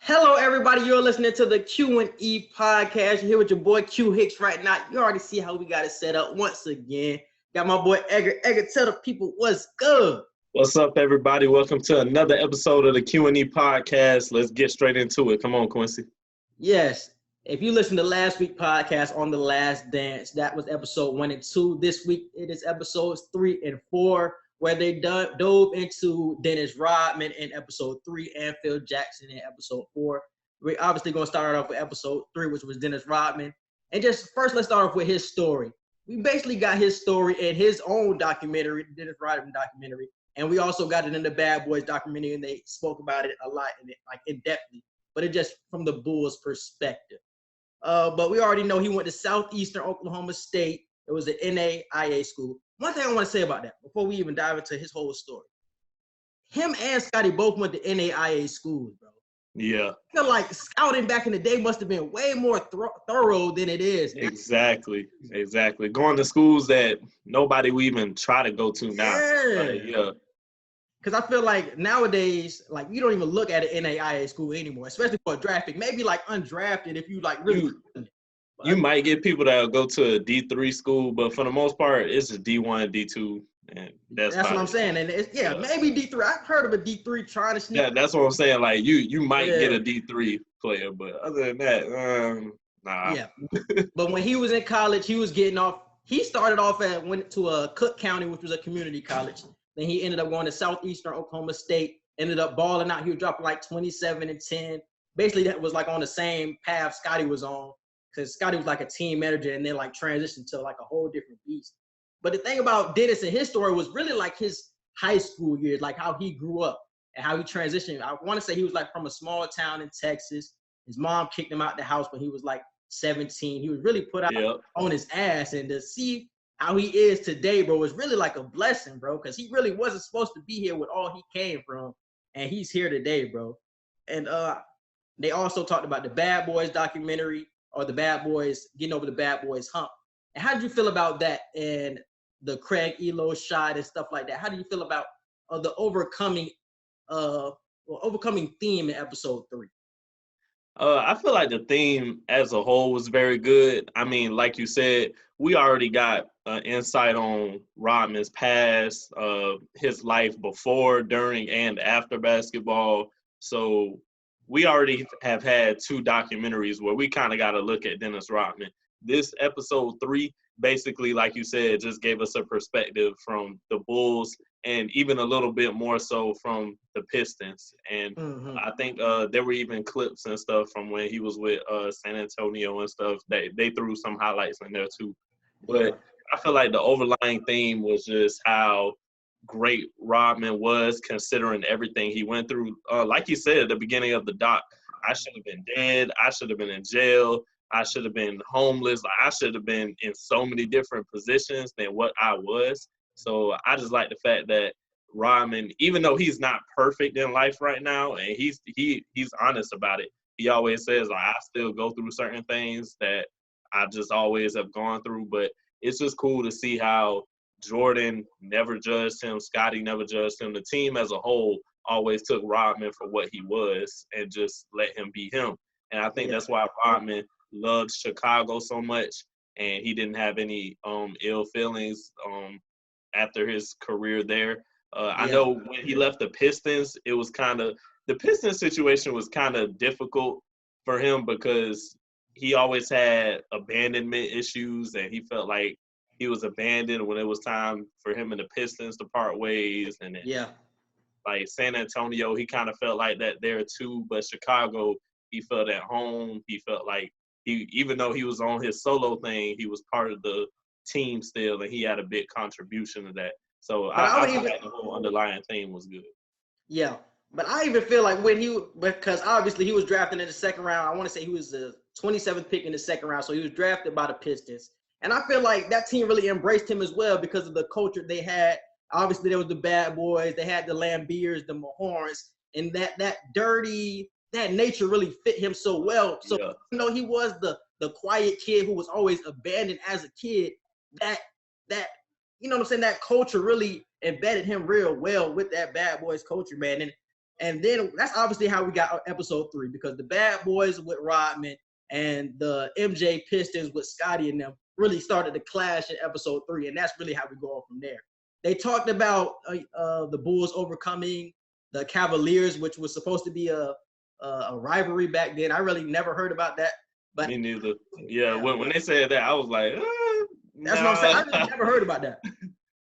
Hello, everybody. You're listening to the Q&E Podcast. You're here with your boy Q Hicks right now. You already see how we got it set up once again. Got my boy Edgar. Edgar, tell the people what's good. What's up, everybody? Welcome to another episode of the Q&E Podcast. Let's get straight into it. Come on, Quincy. Yes. If you listened to last week's podcast on The Last Dance, that was episode 1 and 2. This week, it is episodes 3 and 4, where they dove into Dennis Rodman in episode 3 and Phil Jackson in episode 4. We're obviously going to start off with episode 3, which was Dennis Rodman. And just first, let's start off with his story. We basically got his story in his own documentary, the Dennis Rodman documentary. And we also got it in the Bad Boys documentary, and they spoke about it a lot in depthly, but it just from the Bulls' perspective. But we already know he went to Southeastern Oklahoma State. It was an NAIA school. One thing I want to say about that before we even dive into his whole story. Him and Scotty both went to NAIA schools, bro. Yeah. I feel like scouting back in the day must have been way more thorough than it is now. Exactly. Going to schools that nobody would even try to go to now. Yeah. Because I feel like nowadays, like, you don't even look at an NAIA school anymore, especially for a draft pick. Maybe like undrafted if you like really. You might get people that will go to a D3 school, but for the most part, it's just D1, D2, and that's what I'm saying. And it's, maybe D3. I've heard of a D3 trying to sneak. Yeah, that's what I'm saying. Like, you might get a D3 player, but other than that, nah. Yeah. But when he was in college, he was getting off. He started off went to Cook County, which was a community college. Then he ended up going to Southeastern Oklahoma State, ended up balling out. He was dropping like 27 and 10. Basically, that was like on the same path Scotty was on, because Scotty was like a team manager and then like transitioned to like a whole different beast. But the thing about Dennis and his story was really like his high school years, like how he grew up and how he transitioned. I want to say he was like from a small town in Texas. His mom kicked him out the house when he was like 17. He was really put out on his ass, and to see how he is today, bro, was really like a blessing, bro, because he really wasn't supposed to be here with all he came from, and he's here today, bro. And they also talked about the Bad Boys documentary, or the Bad Boys, getting over the Bad Boys hump. And how did you feel about that and the Craig Elo shot and stuff like that? How do you feel about the overcoming theme in episode 3? I feel like the theme as a whole was very good. I mean, like you said, we already got insight on Rodman's past, his life before, during, and after basketball. So we already have had 2 documentaries where we kind of got to look at Dennis Rodman. This episode 3, basically, like you said, just gave us a perspective from the Bulls and even a little bit more so from the Pistons. And I think there were even clips and stuff from when he was with San Antonio and stuff. They threw some highlights in there too. But I feel like the overlying theme was just how great Rodman was, considering everything he went through. Like you said at the beginning of the doc, I should have been dead. I should have been in jail. I should have been homeless. I should have been in so many different positions than what I was. So I just like the fact that Rodman, even though he's not perfect in life right now, and he's honest about it, he always says, like, I still go through certain things that I just always have gone through. But it's just cool to see how Jordan never judged him, Scotty never judged him. The team as a whole always took Rodman for what he was and just let him be him. And I think that's why Rodman loved Chicago so much, and he didn't have any ill feelings after his career there. I know when he left the Pistons, it was the Pistons situation was kind of difficult for him because he always had abandonment issues, and he felt like he was abandoned when it was time for him and the Pistons to part ways. And then, like San Antonio, he kind of felt like that there too. But Chicago, he felt at home. He felt like even though he was on his solo thing, he was part of the team still, and he had a big contribution to that. So I feel like the whole underlying theme was good. Yeah, but I even feel like because obviously he was drafted in the second round. I want to say he was the 27th pick in the second round, so he was drafted by the Pistons. And I feel like that team really embraced him as well because of the culture they had. Obviously, there was the Bad Boys. They had the Lambeers, the Mahorns, and that dirty, that nature really fit him so well. So even though he was the quiet kid who was always abandoned as a kid, that you know what I'm saying, that culture really embedded him real well with that Bad Boys culture, man. And then that's obviously how we got episode 3, because the Bad Boys with Rodman and the MJ Pistons with Scotty and them really started to clash in episode 3. And that's really how we go on from there. They talked about the Bulls overcoming the Cavaliers, which was supposed to be a rivalry back then. I really never heard about that. But me neither. Yeah, when they said that, I was like, that's what I'm saying. I really never heard about that.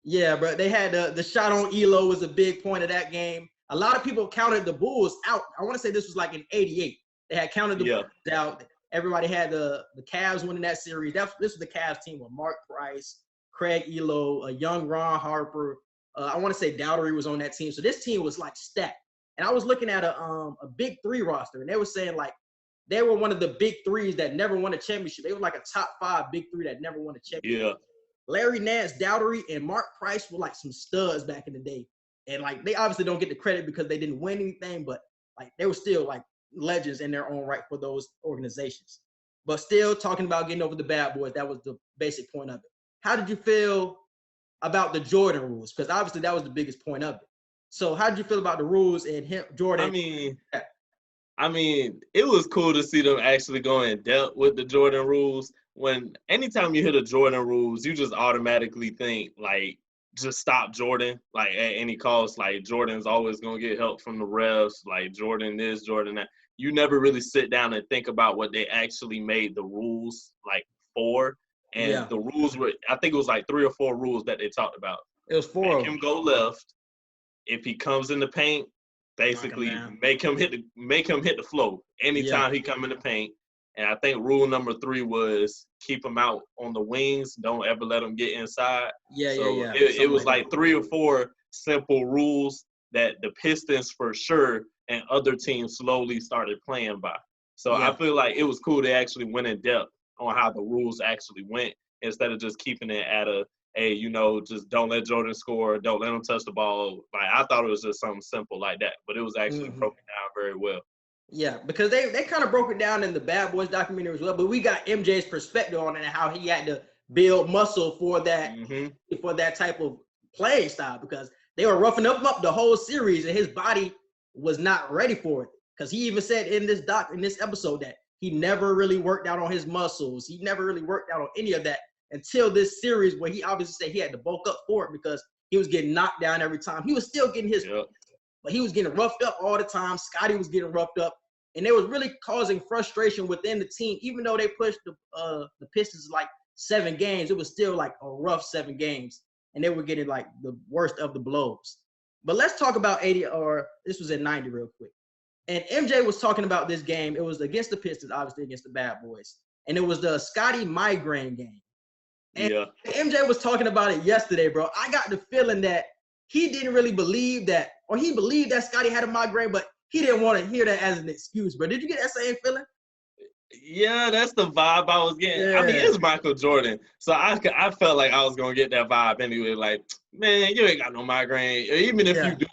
Yeah, but they had the shot on Elo was a big point of that game. A lot of people counted the Bulls out. I want to say this was like in '88. They had counted the Bulls out. Everybody had the Cavs winning that series. This was the Cavs team with Mark Price, Craig Elo, a young Ron Harper. I want to say Dowdery was on that team. So this team was like stacked. And I was looking at a big 3 roster, and they were saying like they were one of the big 3s that never won a championship. They were like a top 5 big 3 that never won a championship. Yeah. Larry Nance, Dowdery, and Mark Price were like some studs back in the day. And like they obviously don't get the credit because they didn't win anything, but like they were still like legends in their own right for those organizations. But still talking about getting over the Bad Boys, that was the basic point of it. How did you feel about the Jordan rules? Because obviously that was the biggest point of it. So how did you feel about the rules and Jordan? I mean, it was cool to see them actually go in depth with the Jordan rules. Anytime you hear the Jordan rules, you just automatically think like, just stop Jordan, like at any cost. Like Jordan's always gonna get help from the refs. Like Jordan this, Jordan that. You never really sit down and think about what they actually made the rules like for. And the rules were, I think it was like 3 or 4 rules that they talked about. It was 4. Make him go left. If he comes in the paint, basically make him hit the floor anytime he come in the paint. And I think rule number 3 was keep him out on the wings. Don't ever let him get inside. It was like 3 or 4 simple rules that the Pistons for sure and other teams slowly started playing by. So I feel like it was cool they actually went in depth on how the rules actually went instead of just keeping it at hey, just don't let Jordan score, don't let him touch the ball. Like I thought it was just something simple like that, but it was actually broken down very well. Yeah, because they kind of broke it down in the Bad Boys documentary as well, but we got MJ's perspective on it and how he had to build muscle for that type of playing style, because they were roughing him up the whole series and his body was not ready for it. Because he even said in this episode that he never really worked out on his muscles. He never really worked out on any of that until this series, where he obviously said he had to bulk up for it because he was getting knocked down every time. He was still getting his, but he was getting roughed up all the time. Scotty was getting roughed up, and it was really causing frustration within the team. Even though they pushed the Pistons like 7 games, it was still like a rough 7 games, and they were getting like the worst of the blows. But let's talk about 80, or this was in 90 real quick. And MJ was talking about this game. It was against the Pistons, obviously against the Bad Boys. And it was the Scotty migraine game. And MJ was talking about it yesterday, bro. I got the feeling that he didn't really believe that, or he believed that Scotty had a migraine, but he didn't want to hear that as an excuse, bro. Did you get that same feeling? Yeah, that's the vibe I was getting. Yeah. I mean, it's Michael Jordan. So I felt like I was going to get that vibe anyway. Like, man, you ain't got no migraine. Even if you do,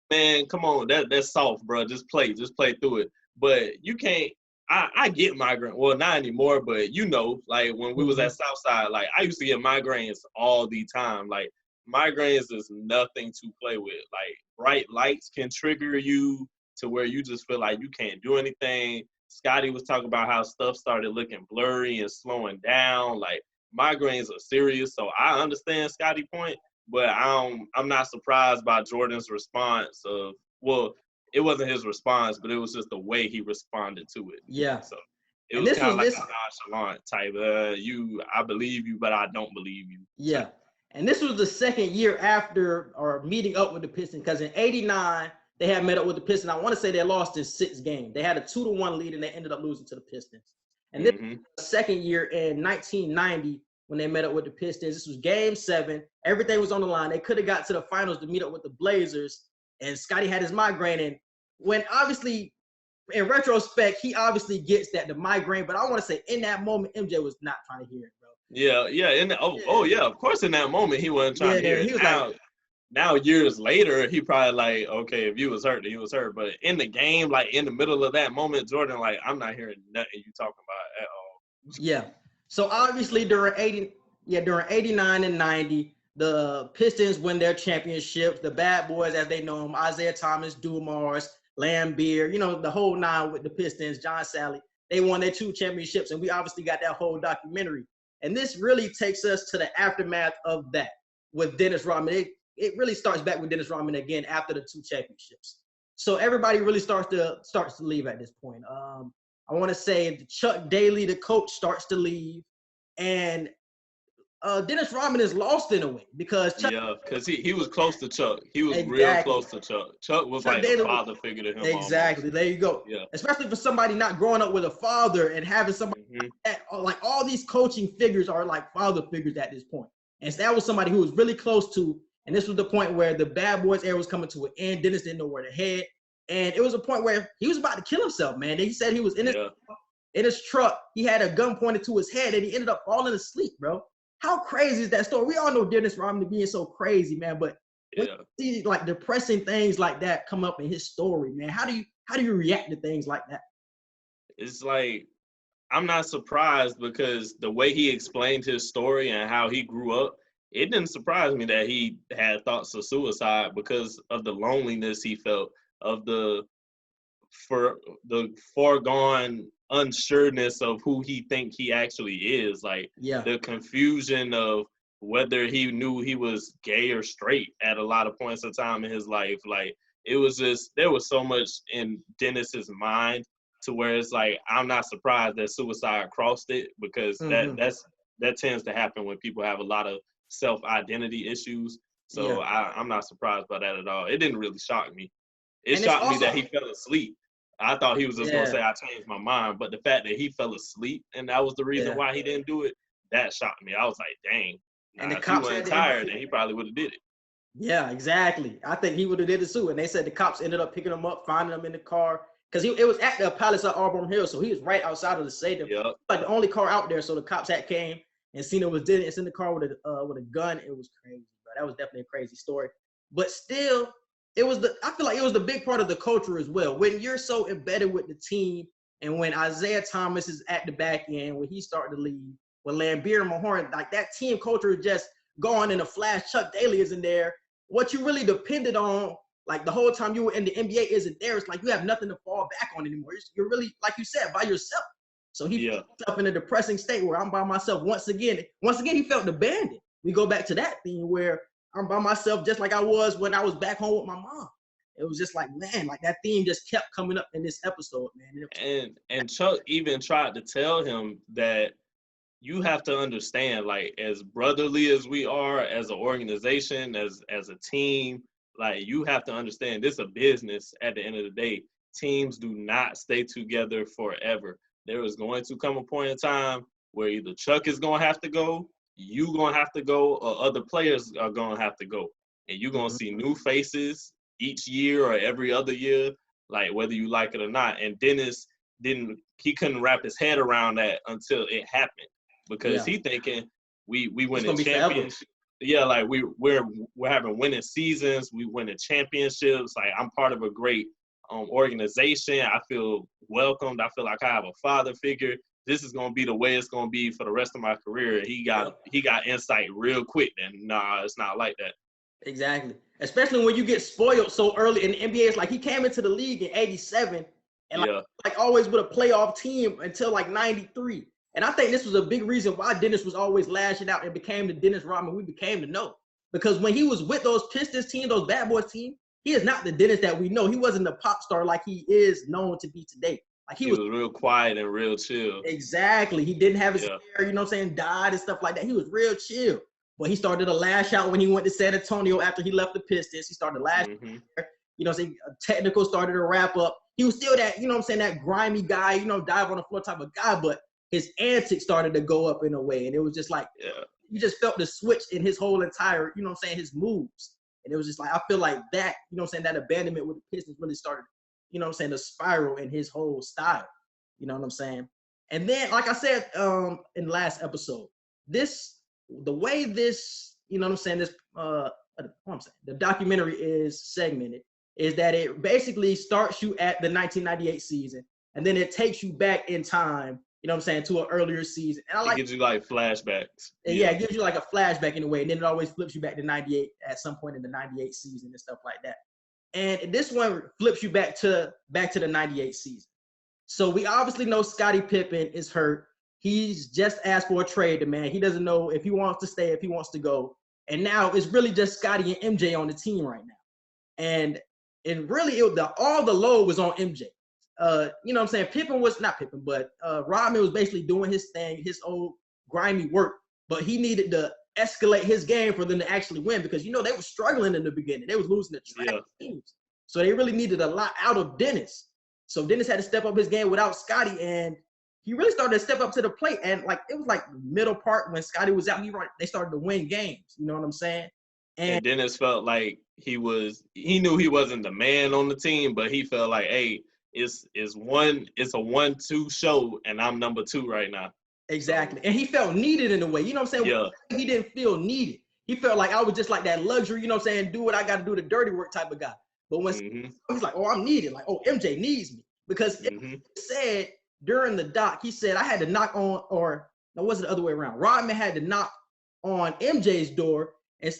man, come on. That's soft, bro. Just play through it. But you can't. I get migraine. Well, not anymore, but like when we was at Southside, like I used to get migraines all the time. Like migraines is nothing to play with. Like bright lights can trigger you to where you just feel like you can't do anything. Scotty was talking about how stuff started looking blurry and slowing down. Like migraines are serious. So I understand Scotty's point, but I'm not surprised by Jordan's response of, well, it wasn't his response, but it was just the way he responded to it. Yeah. So it was kind of like a nonchalant type. I believe you, but I don't believe you. Yeah. And this was the second year after or meeting up with the Pistons, because in '89 they had met up with the Pistons. I want to say they lost in 6 games. They had a 2-1 lead and they ended up losing to the Pistons. And this was the second year in 1990 when they met up with the Pistons. This was Game 7. Everything was on the line. They could have got to the finals to meet up with the Blazers. And Scotty had his migraine. And when obviously, in retrospect, he obviously gets that the migraine. But I want to say in that moment, MJ was not trying to hear it, bro. Yeah. Of course, in that moment, he wasn't trying to hear it. He was now, years later, he probably like, okay, if he was hurt, he was hurt. But in the game, like in the middle of that moment, Jordan, like, I'm not hearing nothing you talking about at all. Yeah. So obviously during 89 and 90, the Pistons win their championships. The Bad Boys, as they know them, Isaiah Thomas, Dumars, Lambeer, the whole nine with the Pistons, John Sally. They won their 2 championships, and we obviously got that whole documentary. And this really takes us to the aftermath of that with Dennis Rodman. It really starts back with Dennis Rodman again after the 2 championships. So everybody really starts to leave at this point. I want to say Chuck Daly, the coach, starts to leave, and Dennis Rodman is lost in a way because Chuck. Yeah, because he was close to Chuck. He was Exactly. real close to Chuck. Chuck was Chuck like Daly, a father figure to him. Exactly. Almost. There you go. Yeah. Especially for somebody not growing up with a father and having somebody like all these coaching figures are like father figures at this point. And so that was somebody who was really close to, and this was the point where the Bad Boys era was coming to an end. Dennis didn't know where to head. And it was a point where he was about to kill himself, man. He said he was in his truck. He had a gun pointed to his head and he ended up falling asleep, bro. How crazy is that story? We all know Dennis Rodman being so crazy, man. But when you see like depressing things like that come up in his story, man, how do you react to things like that? It's like, I'm not surprised because the way he explained his story and how he grew up, it didn't surprise me that he had thoughts of suicide because of the loneliness he felt, of the foregone unsureness of who he think he actually is, like the confusion of whether he knew he was gay or straight at a lot of points of time in his life. Like it was just, there was so much in Dennis's mind to where it's like, I'm not surprised that suicide crossed it because that tends to happen when people have a lot of self-identity issues. So I'm not surprised by that at all. It didn't really shock me. It shocked me that he fell asleep. I thought he was just going to say, I changed my mind. But the fact that he fell asleep and that was the reason why he didn't do it, that shocked me. I was like, dang. And if he wasn't tired, then he probably would have did it. Yeah, exactly. I think he would have did it too. And they said the cops ended up picking him up, finding him in the car. Because it was at the Palace at Auburn Hill, so he was right outside of the stadium. Yep. Like the only car out there. So the cops came and seen him was dead. It's in the car with a gun. It was crazy, bro. That was definitely a crazy story. But still, I feel like it was the big part of the culture as well. When you're so embedded with the team, and when Isaiah Thomas is at the back end, when he started to leave, when Lambeer and Mahorn, like that team culture is just gone in a flash. Chuck Daly isn't there. What you really depended on, like the whole time you were in the NBA, isn't there. It's like you have nothing to fall back on anymore. You're really, like you said, by yourself. So he put himself in a depressing state where I'm by myself once again. Once again, he felt abandoned. We go back to that thing where I'm by myself just like I was when I was back home with my mom. It was just like, man, like that theme just kept coming up in this episode, man. And Chuck even tried to tell him that you have to understand, like, as brotherly as we are, as an organization, as a team, like, you have to understand this is a business at the end of the day. Teams do not stay together forever. There is going to come a point in time where either Chuck is going to have to go, you going to have to go, or other players are going to have to go. And you're going to see new faces each year or every other year, like whether you like it or not. And Dennis couldn't wrap his head around that until it happened. Because he thinking we winning championships. Yeah, like we're having winning seasons, we winning championships. Like I'm part of a great organization. I feel welcomed. I feel like I have a father figure. This is gonna be the way it's gonna be for the rest of my career. He got insight real quick. And nah, it's not like that. Exactly. Especially when you get spoiled so early in the NBA. It's like he came into the league in '87 and like always with a playoff team until like '93. And I think this was a big reason why Dennis was always lashing out and became the Dennis Rodman we became to know. Because when he was with those Pistons team, those Bad Boys team, he is not the Dennis that we know. He wasn't the pop star like he is known to be today. Like he was real quiet and real chill. Exactly. He didn't have his hair, dyed and stuff like that. He was real chill. But he started to lash out when he went to San Antonio after he left the Pistons. He started to lash out. Technical started to wrap up. He was still that, that grimy guy, dive on the floor type of guy, but his antics started to go up in a way. And it was just like, you just felt the switch in his whole entire, his moves. And it was just like, I feel like that, that abandonment with the Pistons really started, the spiral in his whole style. You know what I'm saying? And then, like I said in the last episode, the way this, the documentary is segmented is that it basically starts you at the 1998 season, and then it takes you back in time, to an earlier season. And it gives you like flashbacks. And it gives you like a flashback in a way, and then it always flips you back to 98 at some point in the 98 season and stuff like that. And this one flips you back to the 98 season. So we obviously know Scottie Pippen is hurt. He's just asked for a trade demand. He doesn't know if he wants to stay, if he wants to go. And now it's really just Scottie and MJ on the team right now. And really, all the load was on MJ. You know what I'm saying? Pippen was not Pippen, but Rodman was basically doing his thing, his old grimy work. But he needed to escalate his game for them to actually win because, they were struggling in the beginning. They was losing the track teams. So they really needed a lot out of Dennis. So Dennis had to step up his game without Scottie, and he really started to step up to the plate. And it was like middle part when Scottie was out, they started to win games. You know what I'm saying? And Dennis felt like he knew he wasn't the man on the team, but he felt like, hey, it's a 1-2 show, and I'm number 2 right now. Exactly. And he felt needed in a way. You know what I'm saying? Yeah. He didn't feel needed. He felt like I was just like that luxury, you know what I'm saying, do what I got to do, the dirty work type of guy. But when he's like, oh, I'm needed. Like, oh, MJ needs me. Because he said during the doc, he said, I had to knock on, or no, was it the other way around? Rodman had to knock on MJ's door and,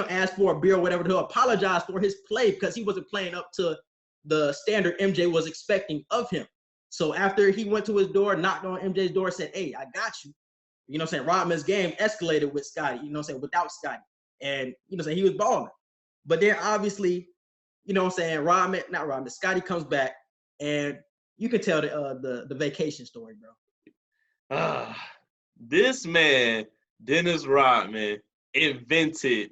ask for a beer or whatever to apologize for his play because he wasn't playing up to the standard MJ was expecting of him. So after he went to his door, knocked on MJ's door, said, hey, I got you. You know what I'm saying? Rodman's game escalated with Scottie, you know what I'm saying, without Scottie. And, you know what I'm saying, he was balling. But then obviously, you know what I'm saying, Scottie comes back, and you can tell the vacation story, bro. This man, Dennis Rodman, invented,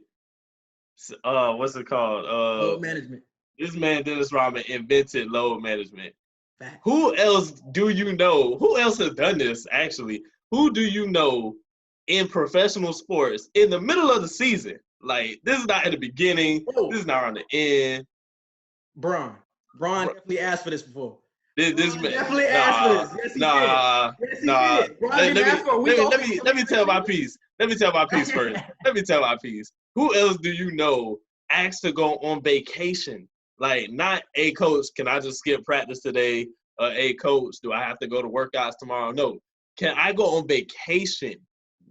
what's it called? Load management. This man, Dennis Rodman, invented load management. Fact. Who else do you know? Who else has done this, actually? Who do you know in professional sports in the middle of the season? Like, this is not at the beginning. This is not on the end. Bron definitely asked for this before. This man definitely asked for this. Yes, he did. Let me tell my piece. Let me tell my piece first. Let me tell my piece. Who else do you know asked to go on vacation? Like, not, hey, coach, can I just skip practice today? Hey, coach, do I have to go to workouts tomorrow? No. Can I go on vacation?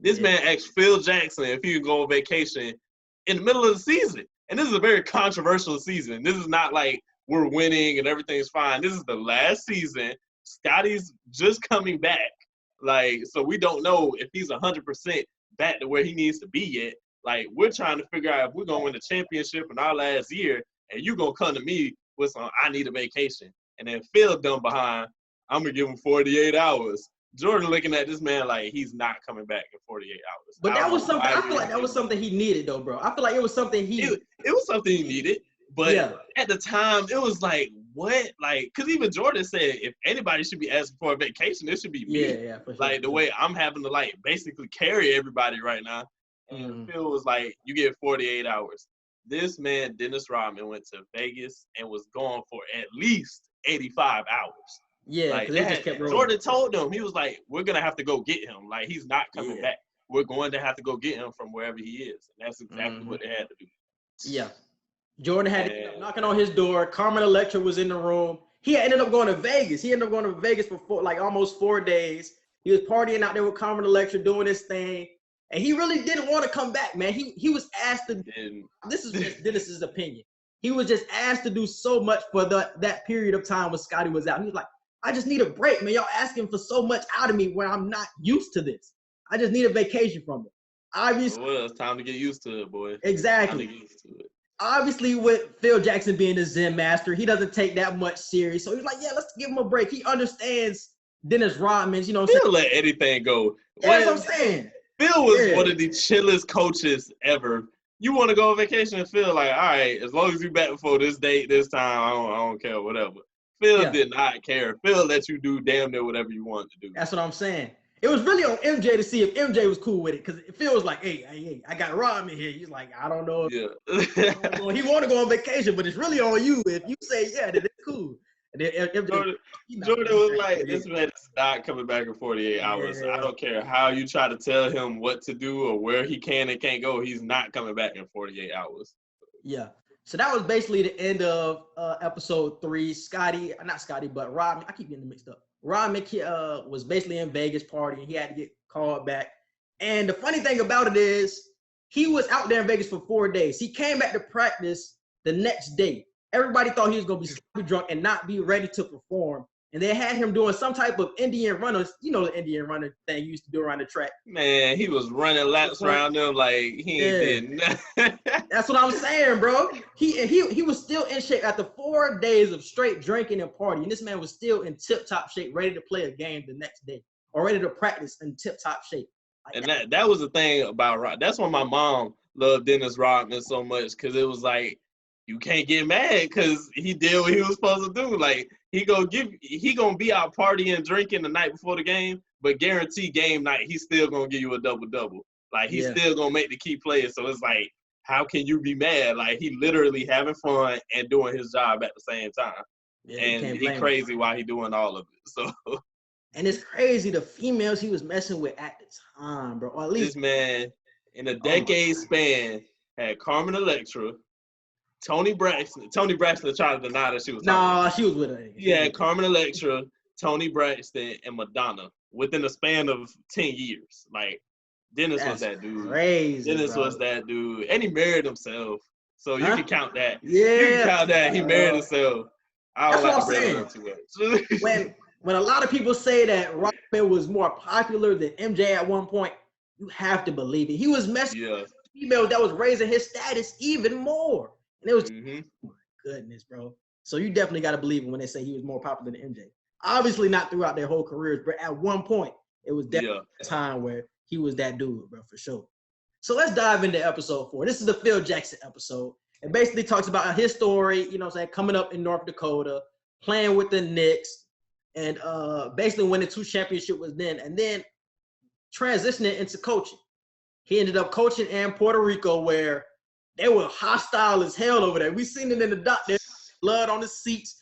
This man asked Phil Jackson if he could go on vacation in the middle of the season. And this is a very controversial season. This is not like we're winning and everything's fine. This is the last season. Scottie's just coming back. Like, so we don't know if he's 100% back to where he needs to be yet. Like, we're trying to figure out if we're going to win the championship in our last year, and you're going to come to me with some, I need a vacation. And then Phil done behind, I'm going to give him 48 hours. Jordan looking at this man like he's not coming back in 48 hours. But that was something, I feel like that was something he needed, though, bro. I feel like it was something it was something he needed. But at the time, it was like, what? Like, because even Jordan said, if anybody should be asking for a vacation, it should be me. Yeah, for sure. Like, the way I'm having to, like, basically carry everybody right now. And Phil was like, you get 48 hours. This man, Dennis Rodman, went to Vegas and was gone for at least 85 hours. Yeah, like they just kept rolling. Jordan told them, he was like, we're going to have to go get him. Like, he's not coming back. We're going to have to go get him from wherever he is. And that's exactly what they had to do. Yeah. Jordan had to end up knocking on his door. Carmen Electra was in the room. He ended up going to Vegas. He ended up going to Vegas for almost 4 days. He was partying out there with Carmen Electra, doing his thing. And he really didn't want to come back, man. He was asked to – this is just Dennis's opinion. He was just asked to do so much for that period of time when Scottie was out. He was like, I just need a break, man. Y'all asking for so much out of me when I'm not used to this. I just need a vacation from it. Obviously, well, it's time to get used to it, boy. Exactly. Time to get used to it. Obviously, with Phil Jackson being the Zen master, he doesn't take that much serious. So he's like, yeah, let's give him a break. He understands Dennis Rodman's, you know. He'll let anything go. That's what I'm saying. Phil was one of the chillest coaches ever. You want to go on vacation and Phil like, all right, as long as you back before this date, this time, I don't care, whatever. Phil did not care. Phil let you do damn near whatever you want to do. That's what I'm saying. It was really on MJ to see if MJ was cool with it, because Phil was like, hey, I got Rodman here. He's like, I don't know. Yeah. He want to go on vacation, but it's really on you. If you say, yeah, then it's cool. And then Jordan was like, this man is not coming back in 48 hours. I don't care how you try to tell him what to do or where he can and can't go. He's not coming back in 48 hours. Yeah. So that was basically the end of episode 3. But Rodman, I keep getting them mixed up. Rodman was basically in Vegas partying. He had to get called back. And the funny thing about it is he was out there in Vegas for 4 days. He came back to practice the next day. everybody thought he was going to be drunk and not be ready to perform. And they had him doing some type of Indian runner, the Indian runner thing you used to do around the track. Man, he was running laps around them like he ain't did nothing. That's what I'm saying, bro. He was still in shape after 4 days of straight drinking and partying. This man was still in tip-top shape, ready to play a game the next day or ready to practice in tip-top shape. Like and that was the thing about Rod. That's why my mom loved Dennis Rodman so much, because it was like, you can't get mad because he did what he was supposed to do. Like, he gonna be out partying, drinking the night before the game, but guarantee game night, he's still gonna give you a double-double. Like, he's still gonna make the key plays. So it's like, how can you be mad? Like, he literally having fun and doing his job at the same time. Yeah, and he crazy while he doing all of it. So. And it's crazy the females he was messing with at the time, bro. Or at least this man in a decade span had Carmen Electra, Tony Braxton. Tony Braxton tried to deny that she was. Nah, she was with her. He had Carmen Electra, Tony Braxton, and Madonna within a span of 10 years. Like, Dennis was that dude. Crazy. Dennis was that dude, and he married himself. So you can count that. Yeah, you can count that. He married himself. I don't like to bring it up too much. When a lot of people say that Rodman was more popular than MJ at one point, you have to believe it. He was messing with females that was raising his status even more. And it was, oh my goodness, bro. So you definitely got to believe it when they say he was more popular than MJ. Obviously not throughout their whole careers, but at one point, it was definitely a time where he was that dude, bro, for sure. So let's dive into episode 4. This is the Phil Jackson episode. It basically talks about his story, coming up in North Dakota, playing with the Knicks, and basically winning 2 championships was then, and then transitioning into coaching. He ended up coaching in Puerto Rico, where they were hostile as hell over there. We seen it in the doc. There's blood on the seats.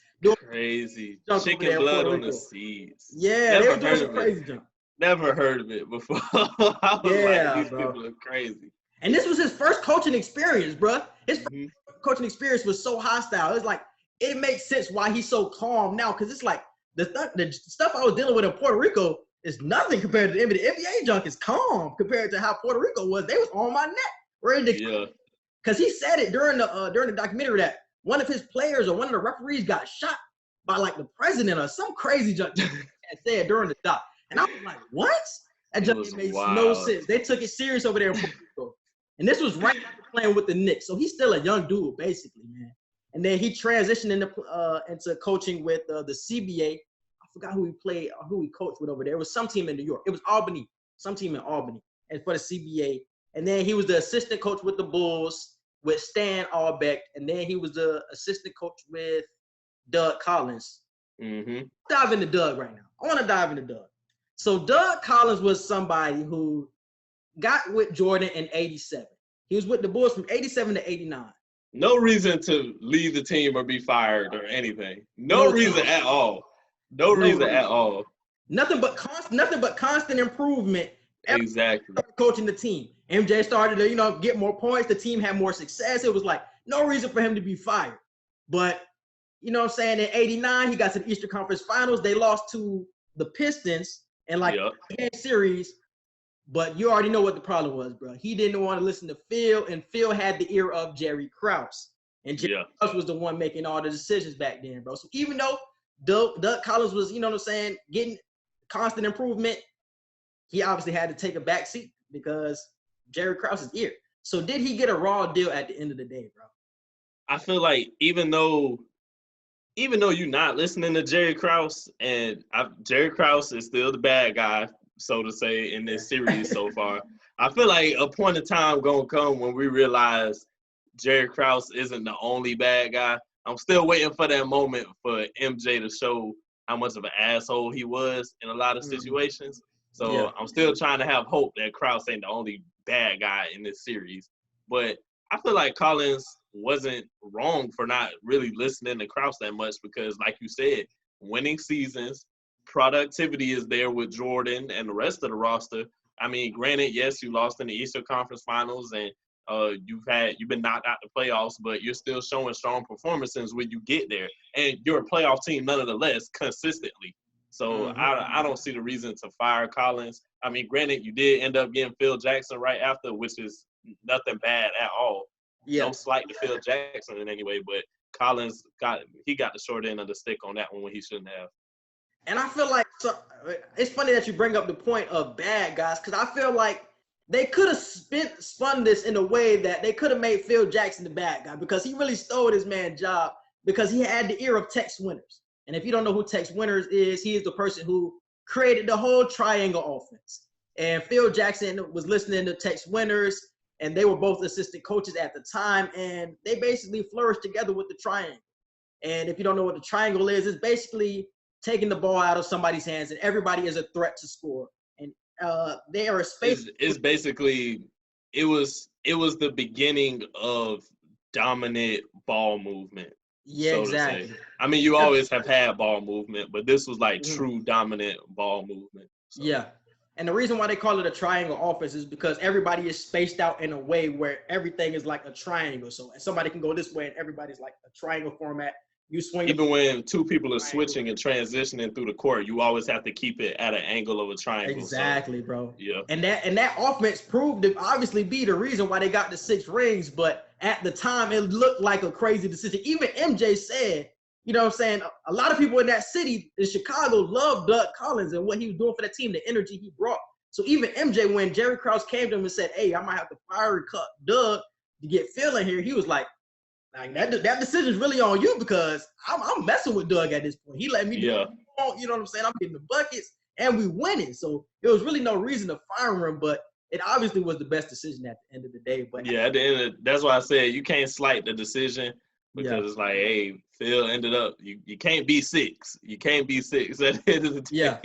Crazy. Chicken blood on the seats. Yeah, they were doing some crazy junk. Never heard of it before. I was like, these people are crazy. And this was his first coaching experience, bro. His first coaching experience was so hostile. It's like, it makes sense why he's so calm now, because it's like, the stuff I was dealing with in Puerto Rico is nothing compared to the NBA. The NBA junk is calm compared to how Puerto Rico was. They was on my neck, ready to. Because he said it during the documentary that one of his players or one of the referees got shot by like the president or some crazy junk said during the doc. And I was like, what? That just made no sense. They took it serious over there in Puerto Rico. And this was right after playing with the Knicks. So he's still a young dude, basically, man. And then he transitioned into coaching with the CBA. I forgot who he coached with over there. It was some team in New York. It was Albany, some team in Albany, and for the CBA. And then he was the assistant coach with the Bulls with Stan Albeck. And then he was the assistant coach with Doug Collins. Dive into Doug right now. I want to dive into Doug. So Doug Collins was somebody who got with Jordan in 87. He was with the Bulls from 87 to 89. No reason to leave the team or be fired or anything. No reason at all. No reason at all. Nothing but constant improvement. Exactly. Coaching the team. MJ started to, get more points. The team had more success. It was like no reason for him to be fired. But, you know what I'm saying, in 89, he got to the Eastern Conference Finals. They lost to the Pistons in the game series. But you already know what the problem was, bro. He didn't want to listen to Phil, and Phil had the ear of Jerry Krause. And Jerry Krause was the one making all the decisions back then, bro. So even though Doug Collins was, getting constant improvement, he obviously had to take a back seat because Jerry Krause's ear. So did he get a raw deal at the end of the day, bro? I feel like even though you're not listening to Jerry Krause, and Jerry Krause is still the bad guy, so to say, in this series so far. I feel like a point of time gonna come when we realize Jerry Krause isn't the only bad guy. I'm still waiting for that moment for MJ to show how much of an asshole he was in a lot of situations. So I'm still trying to have hope that Krause ain't the only bad guy in this series. But I feel like Collins wasn't wrong for not really listening to Krause that much because, like you said, winning seasons, productivity is there with Jordan and the rest of the roster. I mean, granted, yes, you lost in the Eastern Conference Finals and you've been knocked out the playoffs, but you're still showing strong performances when you get there. And you're a playoff team nonetheless consistently. So I don't see the reason to fire Collins. I mean, granted, you did end up getting Phil Jackson right after, which is nothing bad at all. No slight to Phil Jackson in any way, but Collins got the short end of the stick on that one when he shouldn't have. And I feel like it's funny that you bring up the point of bad guys, because I feel like they could have spun this in a way that they could have made Phil Jackson the bad guy, because he really stole this man's job because he had the ear of Tex Winters. And if you don't know who Tex Winters is, he is the person who created the whole triangle offense. And Phil Jackson was listening to Tex Winters, and they were both assistant coaches at the time, and they basically flourished together with the triangle. And if you don't know what the triangle is, it's basically taking the ball out of somebody's hands, and everybody is a threat to score. And they are a space. It's basically it was the beginning of dominant ball movement. Yeah, so exactly. I mean, you always have had ball movement, but this was like true dominant ball movement. So. Yeah. And the reason why they call it a triangle offense is because everybody is spaced out in a way where everything is like a triangle. So somebody can go this way and everybody's like a triangle format. You swing. Even when two people are switching and transitioning through the court, you always have to keep it at an angle of a triangle. Exactly, bro. Yeah. And that offense proved to obviously be the reason why they got the 6 rings. But at the time, it looked like a crazy decision. Even MJ said, you know what I'm saying, a lot of people in that city, in Chicago, loved Doug Collins and what he was doing for that team, the energy he brought. So even MJ, when Jerry Krause came to him and said, hey, I might have to fire and cut Doug to get Phil in here, he was like that decision's really on you, because I'm messing with Doug at this point. He let me do what he want, you know what I'm saying? I'm getting the buckets and we winning. So there was really no reason to fire him, but it obviously was the best decision at the end of the day. But yeah, at the end that's why I said you can't slight the decision, because it's like, hey, Phil ended up you can't be 6. You can't be 6 at the end of the day. Yeah.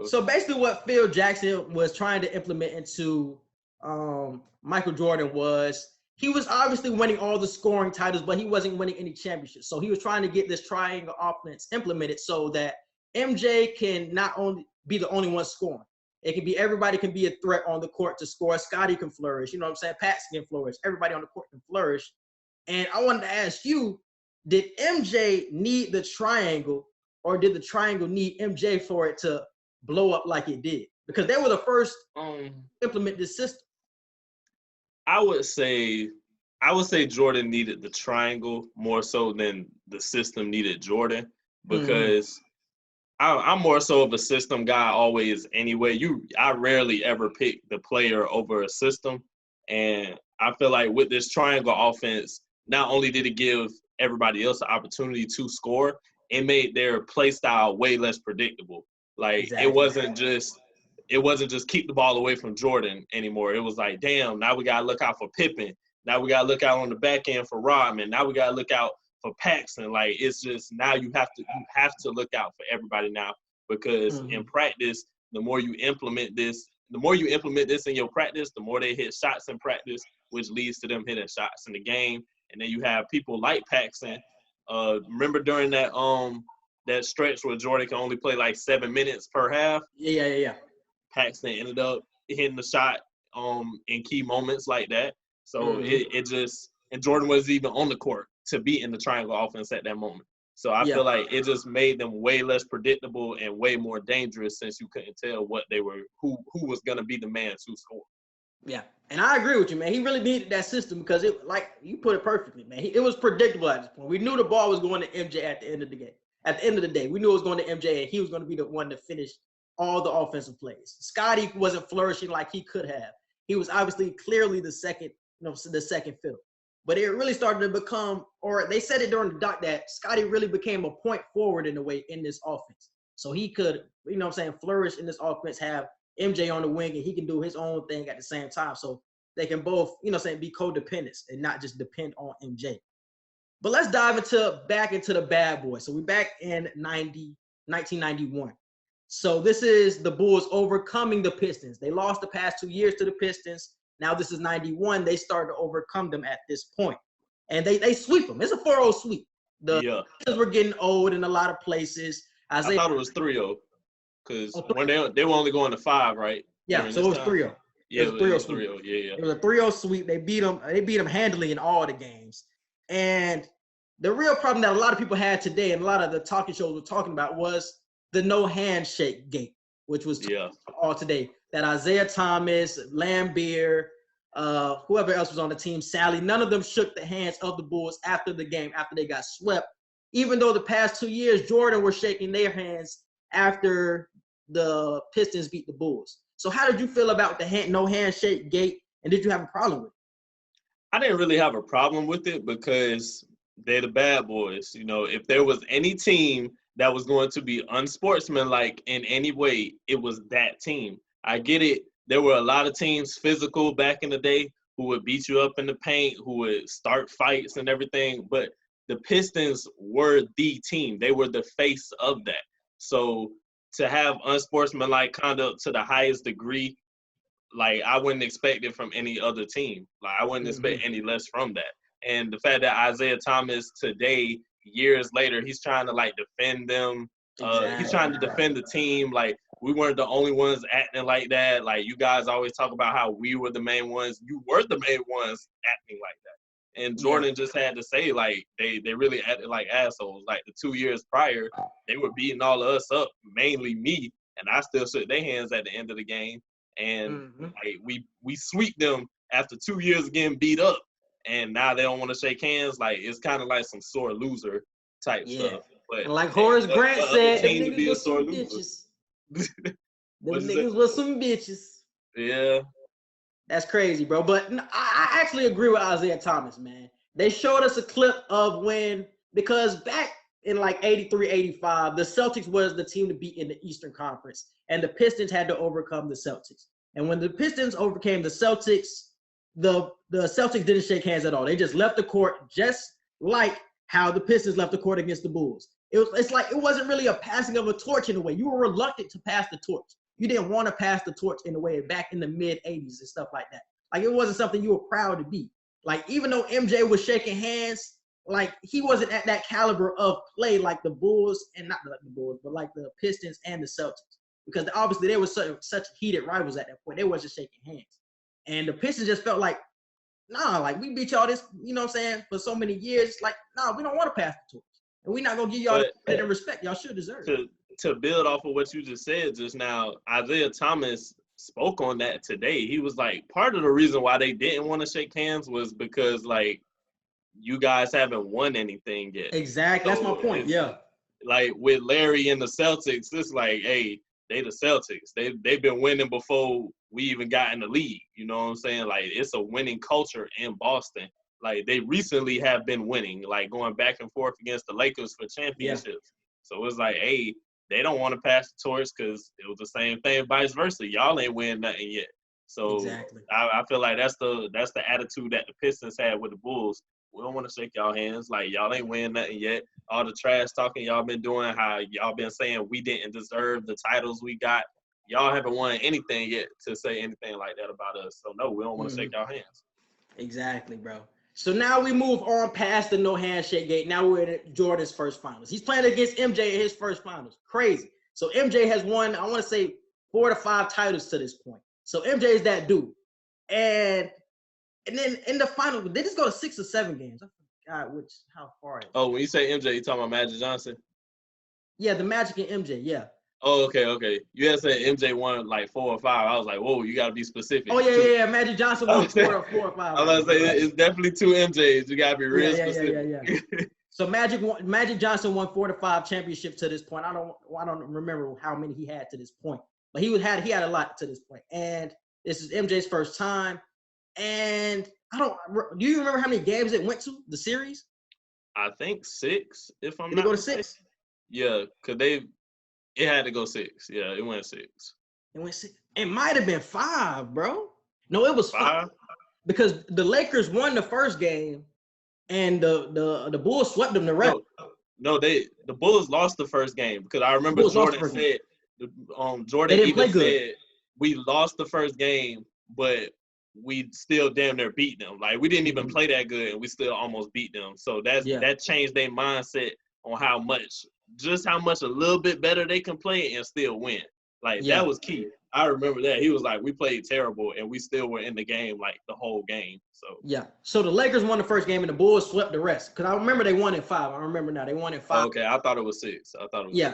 So basically what Phil Jackson was trying to implement into Michael Jordan was, he was obviously winning all the scoring titles, but he wasn't winning any championships. So he was trying to get this triangle offense implemented so that MJ can not only be the only one scoring. It can be everybody can be a threat on the court to score. Scotty can flourish. You know what I'm saying? Paxson can flourish. Everybody on the court can flourish. And I wanted to ask you, did MJ need the triangle, or did the triangle need MJ for it to blow up like it did? Because they were the first to implement this system. I would say Jordan needed the triangle more so than the system needed Jordan, because I'm more so of a system guy always anyway. I rarely ever pick the player over a system. And I feel like with this triangle offense, not only did it give everybody else the opportunity to score, it made their play style way less predictable. Like exactly. It wasn't just keep the ball away from Jordan anymore. It was like, damn, now we got to look out for Pippen. Now we got to look out on the back end for Rodman. Now we got to look out for Paxson. Like, it's just now you have to look out for everybody now, because in practice, the more you implement this in your practice, the more they hit shots in practice, which leads to them hitting shots in the game. And then you have people like Paxson. Remember during that stretch where Jordan can only play like 7 minutes per half? Yeah. Paxson ended up hitting the shot in key moments like that. So and Jordan wasn't even on the court to be in the triangle offense at that moment. So I feel like it just made them way less predictable and way more dangerous, since you couldn't tell who was gonna be the man to score. Yeah, and I agree with you, man. He really needed that system, because it, like you put it perfectly, man. It was predictable at this point. We knew the ball was going to MJ at the end of the game. At the end of the day, we knew it was going to MJ, and he was going to be the one to finish all the offensive plays. Scotty wasn't flourishing like he could have. He was obviously clearly the second fiddle. But it really started to become, or they said it during the doc, that Scotty really became a point forward in a way in this offense. So he could, flourish in this offense, have MJ on the wing, and he can do his own thing at the same time. So they can both, be codependents and not just depend on MJ. But let's dive back into the bad boy. So we're back in 1991. So this is the Bulls overcoming the Pistons. They lost the past 2 years to the Pistons. Now this is 91. They started to overcome them at this point. And they sweep them. It's a 4-0 sweep. The Pistons were getting old in a lot of places. I thought it was 3-0, because when they were only going to 5, right? Yeah, so it was 3-0. Yeah, it was 3-0. Yeah. It was a 3-0 sweep. They beat them handily in all the games. And the real problem that a lot of people had today, and a lot of the talking shows were talking about, was the no handshake gate, which was all today. That Isaiah Thomas, Lambeer, whoever else was on the team, Sally. None of them shook the hands of the Bulls after the game, after they got swept. Even though the past 2 years, Jordan were shaking their hands after the Pistons beat the Bulls. So how did you feel about the no handshake gate, and did you have a problem with it? I didn't really have a problem with it because they're the bad boys. You know, if there was any team that was going to be unsportsmanlike in any way, it was that team. I get it. There were a lot of teams physical back in the day who would beat you up in the paint, who would start fights and everything. But the Pistons were the team. They were the face of that. So to have unsportsmanlike conduct to the highest degree, like, I wouldn't expect it from any other team. Like, I wouldn't expect any less from that. And the fact that Isaiah Thomas today, years later, he's trying to, like, defend them. He's trying to defend the team. Like, we weren't the only ones acting like that. Like, you guys always talk about how we were the main ones. You were the main ones acting like that. And Jordan just had to say, like, they really acted like assholes. Like, the 2 years prior, they were beating all of us up, mainly me, and I still shook their hands at the end of the game. And like, we sweep them after 2 years of getting beat up, and now they don't want to shake hands. Like, it's kind of like some sore loser type stuff. But and like Horace Grant said, them niggas was some bitches. Them niggas was some bitches. Yeah. That's crazy, bro. But I actually agree with Isaiah Thomas, man. They showed us a clip of because back in like 83, 85, the Celtics was the team to beat in the Eastern Conference, and the Pistons had to overcome the Celtics. And when the Pistons overcame the Celtics, the Celtics didn't shake hands at all. They just left the court, just like how the Pistons left the court against the Bulls. It's like it wasn't really a passing of a torch in a way. You were reluctant to pass the torch. You didn't want to pass the torch in a way back in the mid-'80s and stuff like that. Like, it wasn't something you were proud to be. Like, even though MJ was shaking hands, like, he wasn't at that caliber of play like the Bulls, and not like the Bulls, but like the Pistons and the Celtics. Because obviously they were such heated rivals at that point. They wasn't shaking hands. And the Pistons just felt like, nah, like, we beat y'all this, you know what I'm saying, for so many years. Like, nah, we don't want to pass the torch. And we're not going to give y'all the credit and respect y'all should deserve. To build off of what you just said just now, Isaiah Thomas spoke on that today. He was like, part of the reason why they didn't want to shake hands was because, like, you guys haven't won anything yet. Exactly. So that's my point. Yeah. Like, with Larry and the Celtics, it's like, hey, they the Celtics. They've been winning before we even got in the league. You know what I'm saying? Like, it's a winning culture in Boston. Like, they recently have been winning, like, going back and forth against the Lakers for championships. Yeah. So it's like, hey, they don't want to pass the torch because it was the same thing, vice versa. Y'all ain't winning nothing yet. So exactly. I feel like that's the attitude that the Pistons had with the Bulls. We don't want to shake y'all hands. Like, y'all ain't winning nothing yet. All the trash talking y'all been doing, how y'all been saying we didn't deserve the titles we got. Y'all haven't won anything yet to say anything like that about us. So, no, we don't want to shake y'all hands. Exactly, bro. So now we move on past the no handshake gate. Now we're at Jordan's first finals. He's playing against MJ in his first finals. Crazy. So MJ has won, I want to say, 4 to 5 titles to this point. So MJ is that dude. And then in the final, they just go to 6 or 7 games. I forgot how far. Oh, when you say MJ, you talking about Magic Johnson? Yeah, the Magic and MJ, yeah. Oh, okay. You had said MJ won like 4 or 5. I was like, whoa, you got to be specific. Oh, yeah. Magic Johnson won 4 or 5. I was going to say, it's definitely 2 MJs. You got to be real specific. Yeah. So Magic Johnson won 4 to 5 championships to this point. I don't remember how many he had to this point, but he had a lot to this point. And this is MJ's first time. And do you remember how many games it went to, the series? I think 6, if I'm not mistaken. Did it go to 6? Yeah, because it had to go 6. Yeah, it went 6. It went 6. It might have been 5, bro. No, it was 5. Because the Lakers won the first game, and the Bulls swept them the rest. No, the Bulls lost the first game because I remember Jordan said, Jordan even said, we lost the first game, but we still damn near beat them. Like, we didn't even play that good, and we still almost beat them. So that changed their mindset on how much a little bit better they can play and still win. Like, that was key. I remember that. He was like, we played terrible, and we still were in the game, like, the whole game. So the Lakers won the first game, and the Bulls swept the rest. Because I remember they won in 5. I remember now. They won in 5. Okay, I thought it was 6.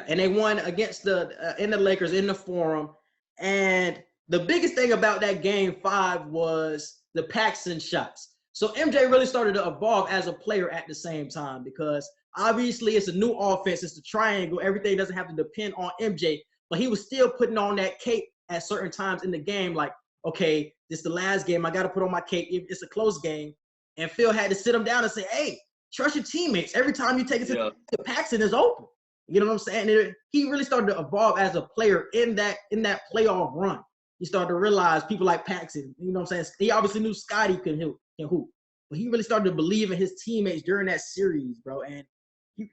And they won against the Lakers in the Forum. And the biggest thing about that game 5 was the Paxson shots. So MJ really started to evolve as a player at the same time because obviously it's a new offense. It's the triangle. Everything doesn't have to depend on MJ, but he was still putting on that cape at certain times in the game. Like, okay, this is the last game. I got to put on my cape if it's a close game. And Phil had to sit him down and say, hey, trust your teammates. Every time you take it to the Paxson is open. You know what I'm saying? He really started to evolve as a player in that playoff run. He started to realize people like Paxson, you know what I'm saying? He obviously knew Scottie can hoop. But he really started to believe in his teammates during that series, bro. And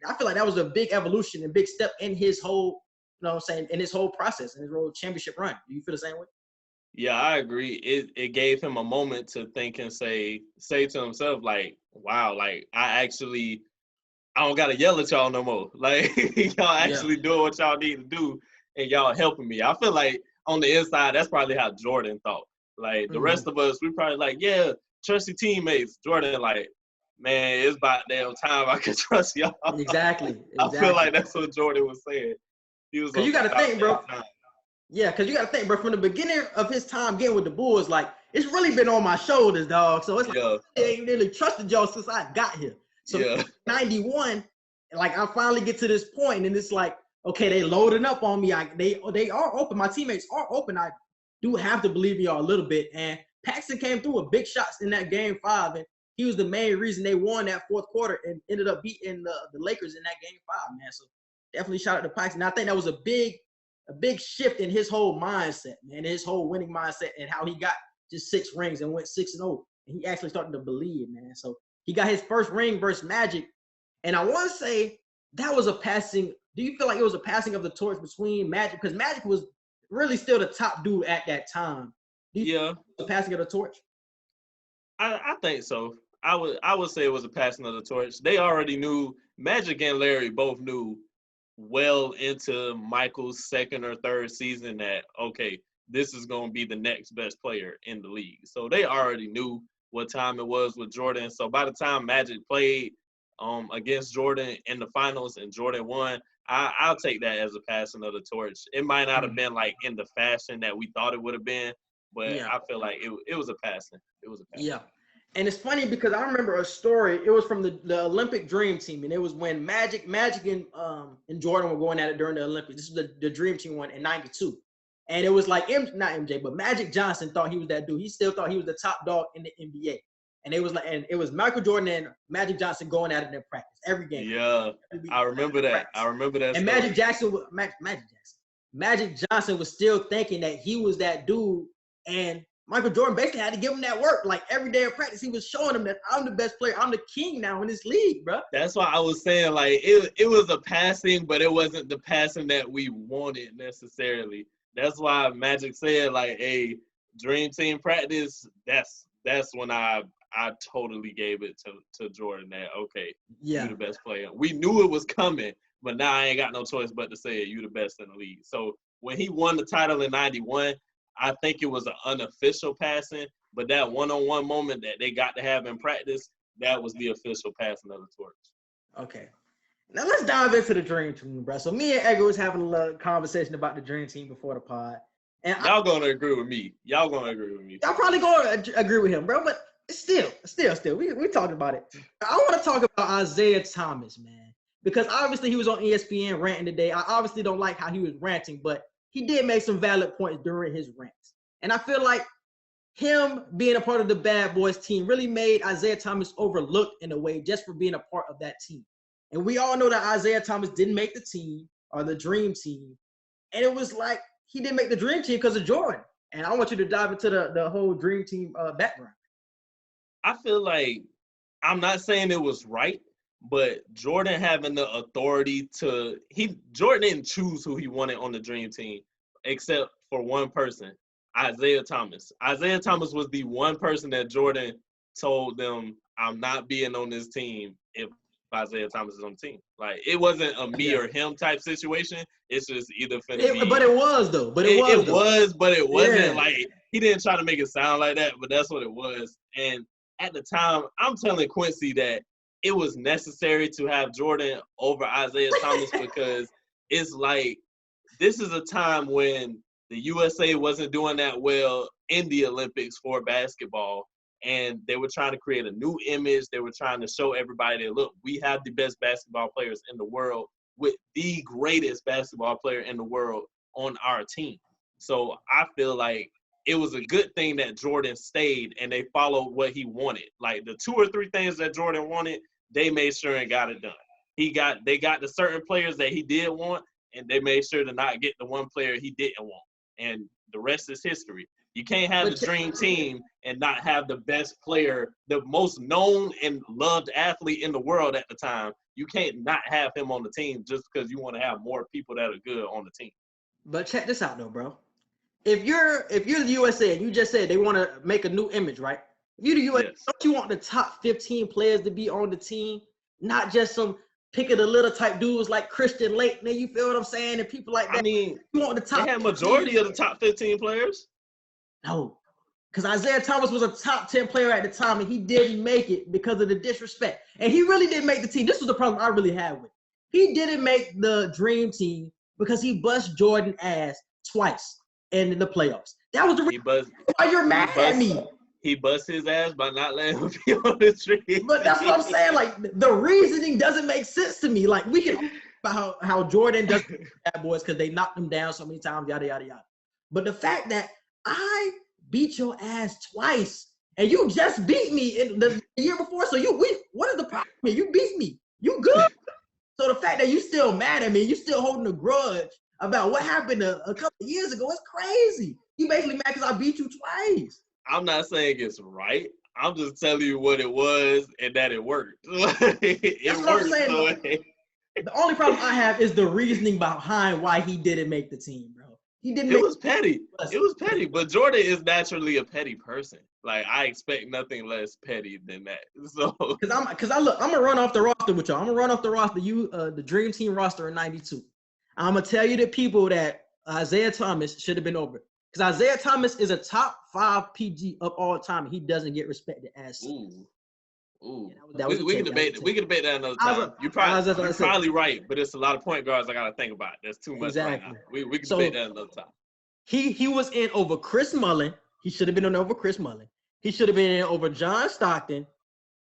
I feel like that was a big evolution and big step in his whole, you know what I'm saying, in his whole process, in his whole championship run. Do you feel the same way? Yeah, I agree. It gave him a moment to think and say to himself, like, wow, like I don't gotta yell at y'all no more. Like y'all actually doing what y'all need to do and y'all helping me. I feel like on the inside, that's probably how Jordan thought. Like the rest of us, we probably like, yeah, trust your teammates. Jordan, like, man, it's about damn time I can trust y'all. Exactly. I feel like that's what Jordan was saying. He was. Because you got to think, bro. Yeah, because you got to think, bro, from the beginning of his time getting with the Bulls, like, it's really been on my shoulders, dog. So it's like, I ain't really trusted y'all since I got here. So 91, like, I finally get to this point, and it's like, okay, they loading up on me. They are open. My teammates are open. I do have to believe in y'all a little bit. And Paxson came through with big shots in that Game 5, and he was the main reason they won that fourth quarter and ended up beating the Lakers in that Game 5, man. So definitely shout out to Paxson. I think that was a big shift in his whole mindset, man, his whole winning mindset, and how he got just 6 rings and went 6-0. And he actually started to believe, man. So he got his first ring versus Magic. And I want to say that was a passing. Do you feel like it was a passing of the torch between Magic? Because Magic was really still the top dude at that time. Do you think it was a passing of the torch? I think so. I would say it was a passing of the torch. They already knew, Magic and Larry both knew well into Michael's second or third season that, okay, this is going to be the next best player in the league. So they already knew what time it was with Jordan. So by the time Magic played against Jordan in the finals and Jordan won, I'll take that as a passing of the torch. It might not have been like in the fashion that we thought it would have been, but I feel like it was a passing. It was a passing. Yeah. And it's funny because I remember a story. It was from the Olympic Dream Team, and it was when Magic and Jordan were going at it during the Olympics. This was the Dream Team one in '92, and it was like not MJ, but Magic Johnson thought he was that dude. He still thought he was the top dog in the NBA, and it was Michael Jordan and Magic Johnson going at it in practice every game. Yeah, I remember that. I remember that. And story. Magic Johnson was still thinking that he was that dude, and Michael Jordan basically had to give him that work. Like every day of practice, he was showing him that I'm the best player. I'm the king now in this league, bro. That's why I was saying, like, it was a passing, but it wasn't the passing that we wanted necessarily. That's why Magic said, like, hey, Dream Team practice, that's when I totally gave it to Jordan that, okay, you're the best player. We knew it was coming, but now I ain't got no choice but to say you're the best in the league. So when he won the title in 91, I think it was an unofficial passing, but that one-on-one moment that they got to have in practice, that was the official passing of the torch. Okay. Now let's dive into the Dream Team, bro. So me and Edgar was having a little conversation about the Dream Team before the pod. And y'all gonna agree with me. Y'all probably gonna agree with him, bro. But still, we talked about it. I want to talk about Isaiah Thomas, man, because obviously he was on ESPN ranting today. I obviously don't like how he was ranting, but he did make some valid points during his rants. And I feel like him being a part of the Bad Boys team really made Isaiah Thomas overlooked in a way just for being a part of that team. And we all know that Isaiah Thomas didn't make the team or the Dream Team. And it was like he didn't make the Dream Team because of Jordan. And I want you to dive into the whole Dream Team background. I feel like, I'm not saying it was right, but Jordan having the authority Jordan didn't choose who he wanted on the Dream Team, except for one person, Isaiah Thomas. Isaiah Thomas was the one person that Jordan told them, I'm not being on this team if Isaiah Thomas is on the team. Like, it wasn't a me or him type situation. It's just either finna be. But it was, though. But it wasn't like, he didn't try to make it sound like that, but that's what it was. And at the time, I'm telling Quincy that it was necessary to have Jordan over Isaiah Thomas because it's like, this is a time when the USA wasn't doing that well in the Olympics for basketball. and they were trying to create a new image. They were trying to show everybody that, look, we have the best basketball players in the world with the greatest basketball player in the world on our team. So I feel like it was a good thing that Jordan stayed and they followed what he wanted. Like the 2 or 3 things that Jordan wanted, they made sure and got it done. They got the certain players that he did want, and they made sure to not get the one player he didn't want. And the rest is history. You can't have the dream team and not have the best player, the most known and loved athlete in the world at the time. You can't not have him on the team just because you want to have more people that are good on the team. But check this out though, bro. If you're the USA and you just said they want to make a new image, right? If you're the USA, Yes. don't you want the top 15 players to be on the team, not just some pick of the litter type dudes like Christian Laettner, you feel what I'm saying? And people like that. I mean, you want the top they had majority 15? of the top 15 players. No, because Isaiah Thomas was a top 10 player at the time, and he didn't make it because of the disrespect. And he really didn't make the team. This was the problem I really had with. He didn't make the dream team because he bust Jordan ass twice in the playoffs. That was the reason why you're mad at me. He bust his ass by not letting him be on the team. But that's what I'm saying. Like, the reasoning doesn't make sense to me. Like, we can about how Jordan does bad boys because they knocked him down so many times, yada, yada, yada. But the fact that I beat your ass twice and you just beat me in the year before, so what is the problem here? You beat me. You good. So the fact that you still mad at me, you still holding a grudge about what happened a couple of years ago, it's crazy. You basically mad because I beat you twice. I'm not saying it's right. I'm just telling you what it was and that it worked. It worked. So the only problem I have is the reasoning behind why he didn't make the team, bro. He didn't. It was petty. It was petty. But Jordan is naturally a petty person. Like, I expect nothing less petty than that. So because I'm gonna run off the roster with y'all. I'm gonna run off the roster. The Dream Team roster in '92. I'm gonna tell you the people that Isaiah Thomas should have been over. Because Isaiah Thomas is a top 5 PG of all time, and he doesn't get respected as such. Ooh. Yeah, we can debate that another time. You're probably right, but it's a lot of point guards I gotta think about. That's too much exactly. right now. We can debate that another time. He was in over Chris Mullin. He should have been in over Chris Mullin. He should have been in over John Stockton.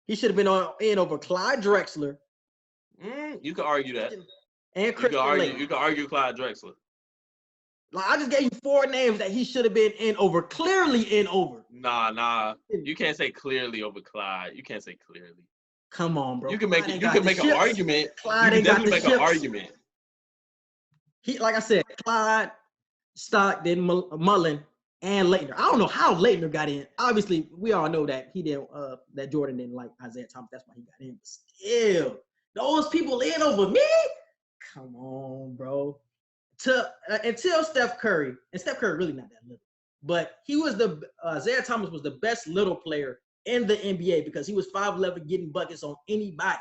He should have been in over Clyde Drexler. You could argue that. And Chris you could argue Clyde Drexler. Like, I just gave you 4 names that he should have been in over, clearly in over. Nah. You can't say clearly over Clyde. You can't say clearly. Come on, bro. You can make an argument. Clyde you can definitely make an argument. Like I said, Clyde, Stockton, Mullin, and Laettner. I don't know how Laettner got in. Obviously, we all know that he didn't. That Jordan didn't like Isaiah Thomas. That's why he got in. But still, those people in over me. Come on, bro. Until Steph Curry, and Steph Curry really not that little, but he was Isaiah Thomas was the best little player in the NBA because he was 5'11", getting buckets on anybody,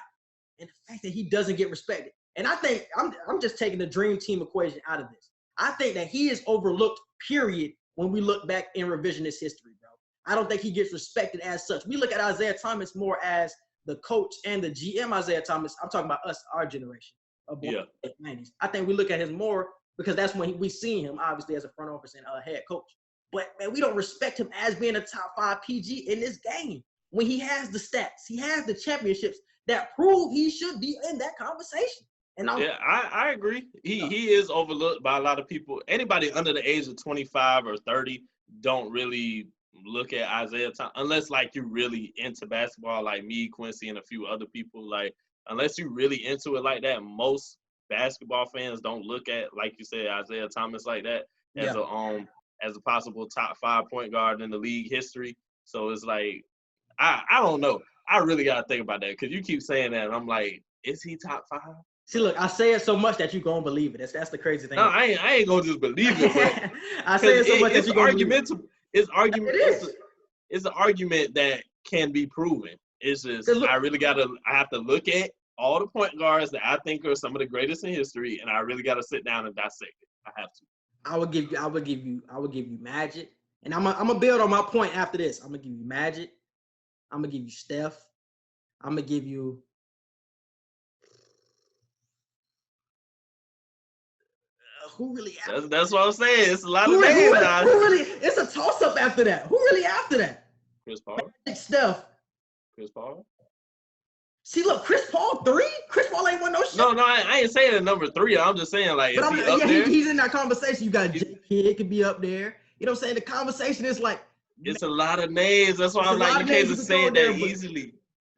and the fact that he doesn't get respected. And I think I'm just taking the dream team equation out of this. I think that he is overlooked, period, when we look back in revisionist history, bro. I don't think he gets respected as such. We look at Isaiah Thomas more as the coach and the GM Isaiah Thomas. I'm talking about us, our generation of the 90s. I think we look at him more because that's when we seen him, obviously, as a front office and head coach. But, man, we don't respect him as being a top 5 PG in this game when he has the stats. He has the championships that prove he should be in that conversation. And I agree. He is overlooked by a lot of people. Anybody under the age of 25 or 30 don't really look at Isaiah Thomas unless, like, you're really into basketball like me, Quincy, and a few other people. Like, unless you're really into it like that, most basketball fans don't look at, like you said, Isaiah Thomas like that as a possible top 5 point guard in the league history. So it's like, I don't know. I really got to think about that because you keep saying that, and I'm like, is he top 5? See, look, I say it so much that you're going to believe it. That's the crazy thing. No, I ain't going to just believe it. But I say it so much that you're going to believe it. It's an argument that can be proven. It's just, I have to look at all the point guards that I think are some of the greatest in history, and I really got to sit down and dissect it. I have to. I would give you Magic, and I'm gonna build on my point after this. I'm gonna give you Magic. I'm gonna give you Steph. I'm gonna give you who really? That's what I'm saying. It's a lot of names now. Who really? It's a toss up after that. Who really after that? Chris Paul. Steph. Chris Paul. See, look, Chris Paul 3? Chris Paul ain't won no shit. No, I ain't saying the number 3. I'm just saying, like, is he up there? He's in that conversation. You got J. Kidd could be up there. You know what I'm saying? The conversation is like. It's a lot of names. That's why I'm like, you can't just say it that easily.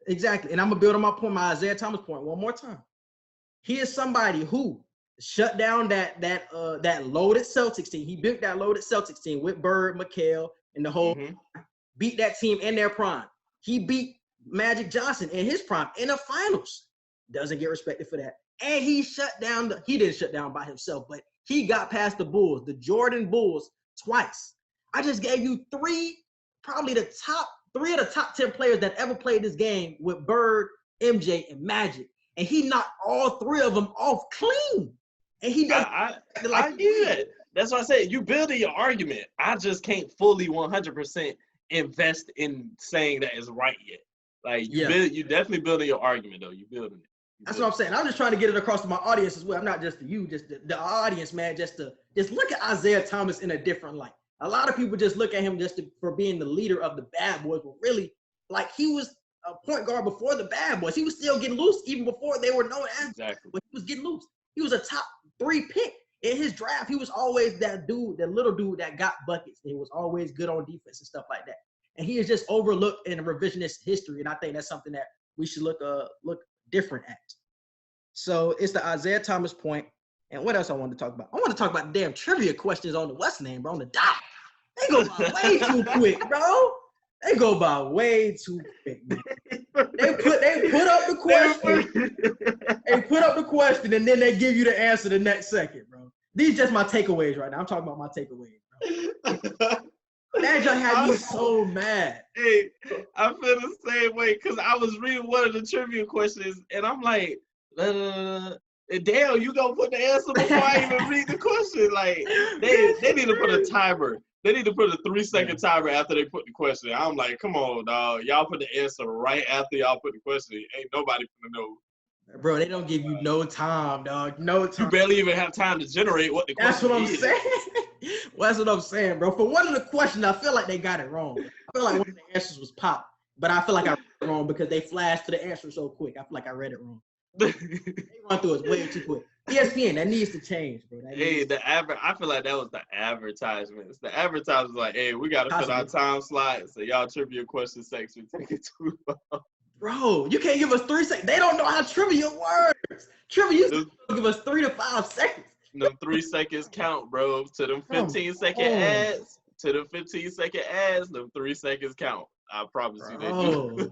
Exactly. And I'm going to build on my point, my Isaiah Thomas point one more time. He is somebody who shut down that loaded Celtics team. He built that loaded Celtics team with Bird, McHale, and the whole beat that team in their prime. He beat Magic Johnson in his prime in the finals. Doesn't get respected for that. And he didn't shut down by himself, but he got past the Bulls, the Jordan Bulls, twice. I just gave you probably the top 3 of the top 10 players that ever played this game with Bird, MJ, and Magic. And he knocked all 3 of them off clean. And he does. I get it. That's why I said you building your argument. I just can't fully 100% invest in saying that is right yet. Like you definitely building your argument though. You building it. That's what I'm saying. I'm just trying to get it across to my audience as well. I'm not just to you, just the audience, man. Just look at Isaiah Thomas in a different light. A lot of people just look at him for being the leader of the bad boys, but really, like he was a point guard before the bad boys. He was still getting loose even before they were known as. Exactly. But he was getting loose. He was a top 3 pick in his draft. He was always that dude, that little dude that got buckets. He was always good on defense and stuff like that. And he is just overlooked in revisionist history, and I think that's something that we should look different at. So it's the Isaiah Thomas point. And what else I want to talk about? I want to talk about the damn trivia questions on the what's name, bro, on the dot. They go by way too quick, bro. They go by way too quick, man. They put up the question. They put up the question, and then they give you the answer the next second, bro. These just my takeaways right now. I'm talking about my takeaways, bro. That just had me so mad. Hey, I feel the same way because I was reading one of the trivia questions, and I'm like, damn, you gonna put the answer before I even read the question? Like, they need to put a timer. They need to put a 3-second timer after they put the question. I'm like, come on, dog. Y'all put the answer right after y'all put the question. Ain't nobody gonna know. Bro, they don't give you no time, dog. No time. You barely even have time to generate what the question is. That's what I'm saying. Well, that's what I'm saying, bro. For one of the questions, I feel like they got it wrong. I feel like one of the answers was pop, but I feel like I read it wrong because they flashed to the answer so quick. I feel like I read it wrong. They run through it way too quick. ESPN, that needs to change, bro. I feel like that was the advertisements. The advertisements like, hey, we got to put our time slot, so y'all trivia question section take it too long. Bro, you can't give us 3 seconds. They don't know how trivia works. Trivia used to give us 3 to 5 seconds. Them 3 seconds count, bro. To them 15-second ads. To the 15-second ads, them 3 seconds count. I promise you they do.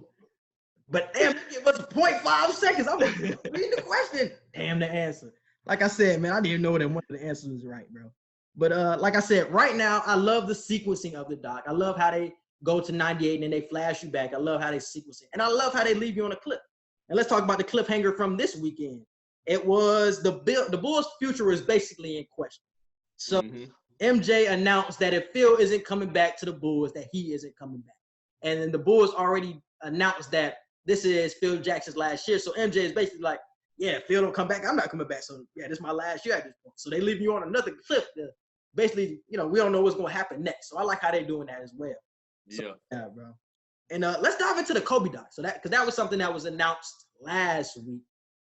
But damn, they give us 0.5 seconds. I'm going to read the question. Damn the answer. Like I said, man, I didn't know that one of the answers was right, bro. But like I said, right now, I love the sequencing of the doc. I love how they go to 98 and then they flash you back. I love how they sequence it. And I love how they leave you on a clip. And let's talk about the cliffhanger from this weekend. It was the Bulls' future was basically in question. So MJ announced that if Phil isn't coming back to the Bulls, that he isn't coming back. And then the Bulls already announced that this is Phil Jackson's last year. So MJ is basically like, yeah, Phil don't come back, I'm not coming back. So yeah, this is my last year at this point. So they leave you on another cliff to basically, we don't know what's going to happen next. So I like how they're doing that as well. So, yeah, bro. And let's dive into the Kobe doc. So because that was something that was announced last week,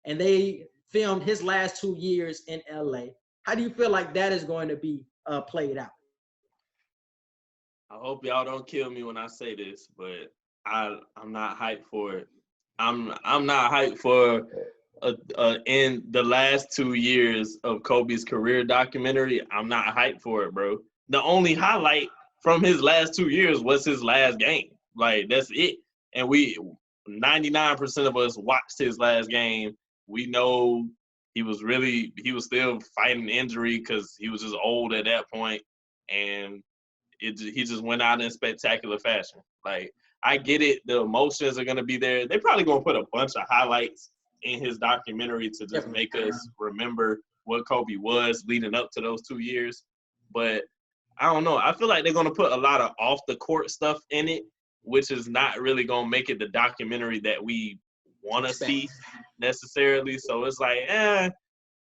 and they filmed his last 2 years in LA. How do you feel like that is going to be played out? I hope y'all don't kill me when I say this, but I'm not hyped for it. I'm not hyped for in the last 2 years of Kobe's career documentary. I'm not hyped for it, bro. The only highlight from his last 2 years was his last game. Like, that's it. And 99% of us watched his last game. We know he was still fighting injury because he was just old at that point. And he just went out in spectacular fashion. Like, I get it. The emotions are going to be there. They're probably going to put a bunch of highlights in his documentary to just make us remember what Kobe was leading up to those 2 years. But I don't know. I feel like they're going to put a lot of off-the-court stuff in it, which is not really going to make it the documentary that we want to see necessarily. So it's like,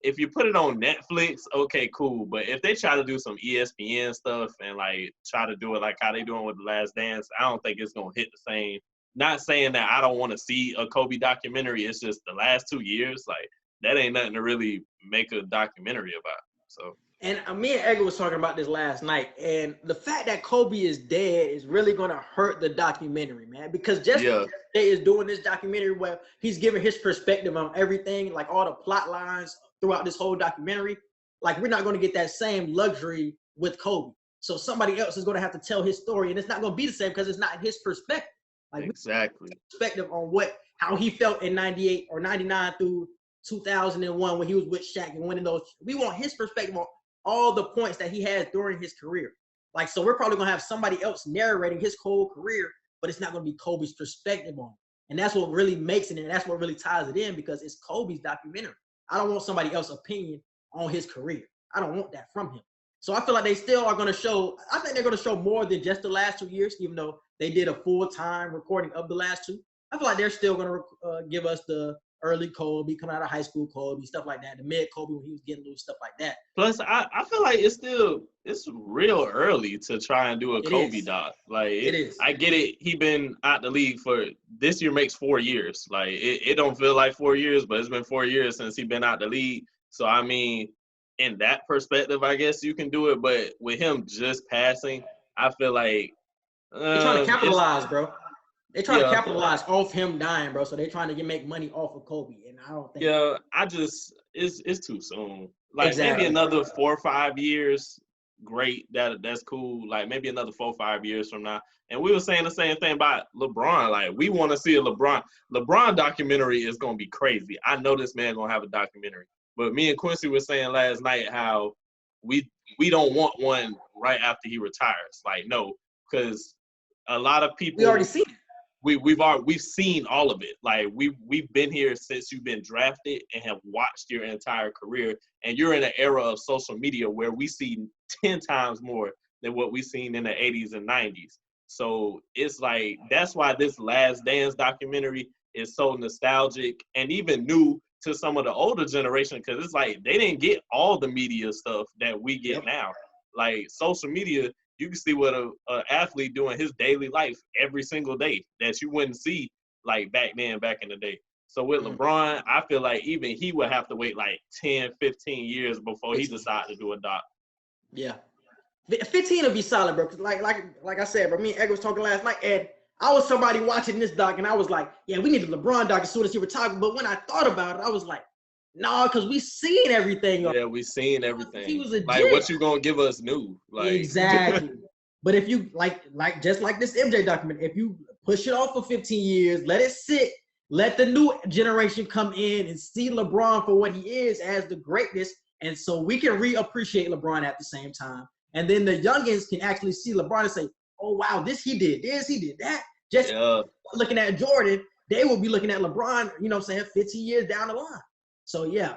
if you put it on Netflix, okay, cool. But if they try to do some ESPN stuff and like try to do it like how they doing with The Last Dance, I don't think it's gonna hit the same. Not saying that I don't want to see a Kobe documentary. It's just the last 2 years, like that ain't nothing to really make a documentary about. So. And me and Edgar was talking about this last night, and the fact that Kobe is dead is really going to hurt the documentary, man. Because Jay is doing this documentary where he's giving his perspective on everything, like all the plot lines throughout this whole documentary. Like, we're not going to get that same luxury with Kobe. So somebody else is going to have to tell his story, and it's not going to be the same because it's not his perspective. Like, exactly. Perspective on how he felt in 98 or 99 through 2001 when he was with Shaq and winning those. We want his perspective on all the points that he has during his career. Like, so we're probably going to have somebody else narrating his whole career, but it's not going to be Kobe's perspective on it. And that's what really makes it, and that's what really ties it in, because it's Kobe's documentary. I don't want somebody else's opinion on his career. I don't want that from him. So I feel like they still are going to show, I think they're going to show more than just the last 2 years, even though they did a full-time recording of the last two. I feel like they're still going to give us the early Kobe, coming out of high school Kobe, stuff like that, the mid Kobe when he was getting loose, stuff like that. Plus, I feel like it's real early to try and do a Kobe doc. Like, it is. I get it. He been out the league for, this year makes 4 years. Like, it don't feel like 4 years, but it's been 4 years since he been out the league. So, I mean, in that perspective, I guess you can do it. But with him just passing, I feel like they're trying to capitalize, bro. They're trying to capitalize off him dying, bro. So they're trying to make money off of Kobe, and I don't think. Yeah, it's too soon. Like, maybe another 4 or 5 years, great. That's cool. Like, maybe another 4 or 5 years from now. And we were saying the same thing about LeBron. Like, we want to see a LeBron documentary is gonna be crazy. I know this man gonna have a documentary. But me and Quincy were saying last night how we don't want one right after he retires. Like, no, because a lot of people. We already seen it. We've seen all of it. Like, we've been here since you've been drafted and have watched your entire career. And you're in an era of social media where we see 10 times more than what we seen in the 80s and 90s. So it's like, that's why this Last Dance documentary is so nostalgic and even new to some of the older generation, because it's like they didn't get all the media stuff that we get now. Like, social media, you can see what a athlete doing his daily life every single day that you wouldn't see like back in the day. So with LeBron, I feel like even he would have to wait like 10, 15 years before he decides to do a doc. Yeah. 15 will be solid, bro. Like I said, bro, me and Egg was talking last night, and I was somebody watching this doc, and I was like, yeah, we need a LeBron doc as soon as he retired. But when I thought about it, I was like, nah, because we seen everything. Yeah, we seen everything. He was a like, what you gonna give us new? Like, exactly. But if you like just like this MJ document, if you push it off for 15 years, let it sit, let the new generation come in and see LeBron for what he is as the greatness, and so we can reappreciate LeBron at the same time. And then the youngins can actually see LeBron and say, oh, wow, he did that. Just looking at Jordan, they will be looking at LeBron, 15 years down the line. So, yeah,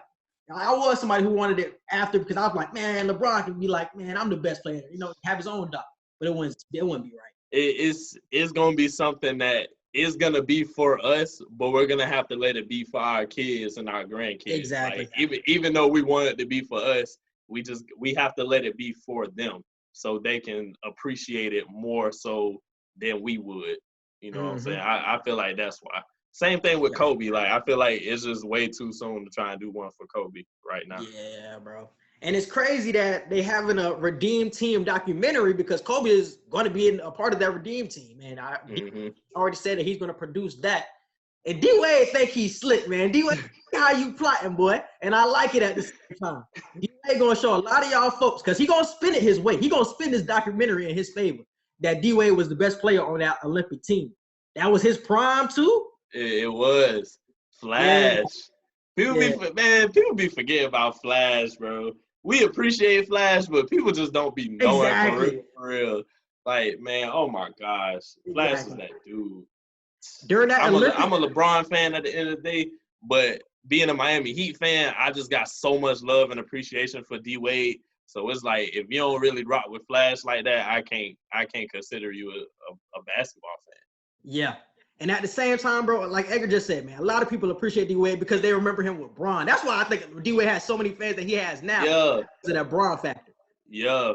I was somebody who wanted it after, because I was like, man, LeBron can be like, man, I'm the best player, have his own doc. But it wouldn't be right. It's going to be something that is going to be for us, but we're going to have to let it be for our kids and our grandkids. Exactly. Like, even though we want it to be for us, we have to let it be for them so they can appreciate it more so than we would. You know what I'm saying? I feel like that's why. Same thing with Kobe. Like, I feel like it's just way too soon to try and do one for Kobe right now. Yeah, bro. And it's crazy that they having a Redeem Team documentary, because Kobe is going to be a part of that Redeem Team. And he already said that he's going to produce that. And D-Wade think he's slick, man. D-Wade, how you plotting, boy? And I like it at the same time. D-Wade going to show a lot of y'all folks, because he going to spin it his way. He going to spin this documentary in his favor, that D-Wade was the best player on that Olympic team. That was his prime, too? It was. Flash. Yeah. People be forgetting about Flash, bro. We appreciate Flash, but people just don't be knowing for real. Like, man, oh my gosh. Flash is that dude. During that I'm a LeBron fan at the end of the day, but being a Miami Heat fan, I just got so much love and appreciation for D-Wade. So it's like, if you don't really rock with Flash like that, I can't consider you a basketball fan. Yeah. And at the same time, bro, like Edgar just said, man, a lot of people appreciate D-Wade because they remember him with Bron. That's why I think D-Wade has so many fans that he has now. Yeah. Because of that Bron factor. Yeah.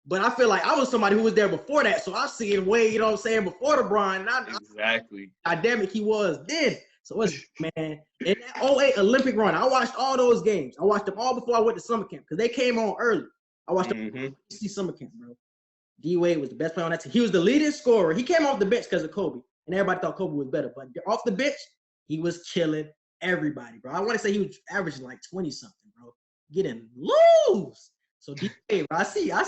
But I feel like I was somebody who was there before that. So I've seen Wade, you know what I'm saying, before the Bron. Exactly. Dynamic he was then. So it's, man, in that 08 Olympic run, I watched all those games. I watched them all before I went to summer camp because they came on early. I watched them see summer camp, bro. D-Wade was the best player on that team. He was the leading scorer. He came off the bench because of Kobe. And everybody thought Kobe was better. But off the bench, he was killing everybody, bro. I want to say he was averaging like 20-something, bro. Getting loose. So, D-Wade, bro, I see how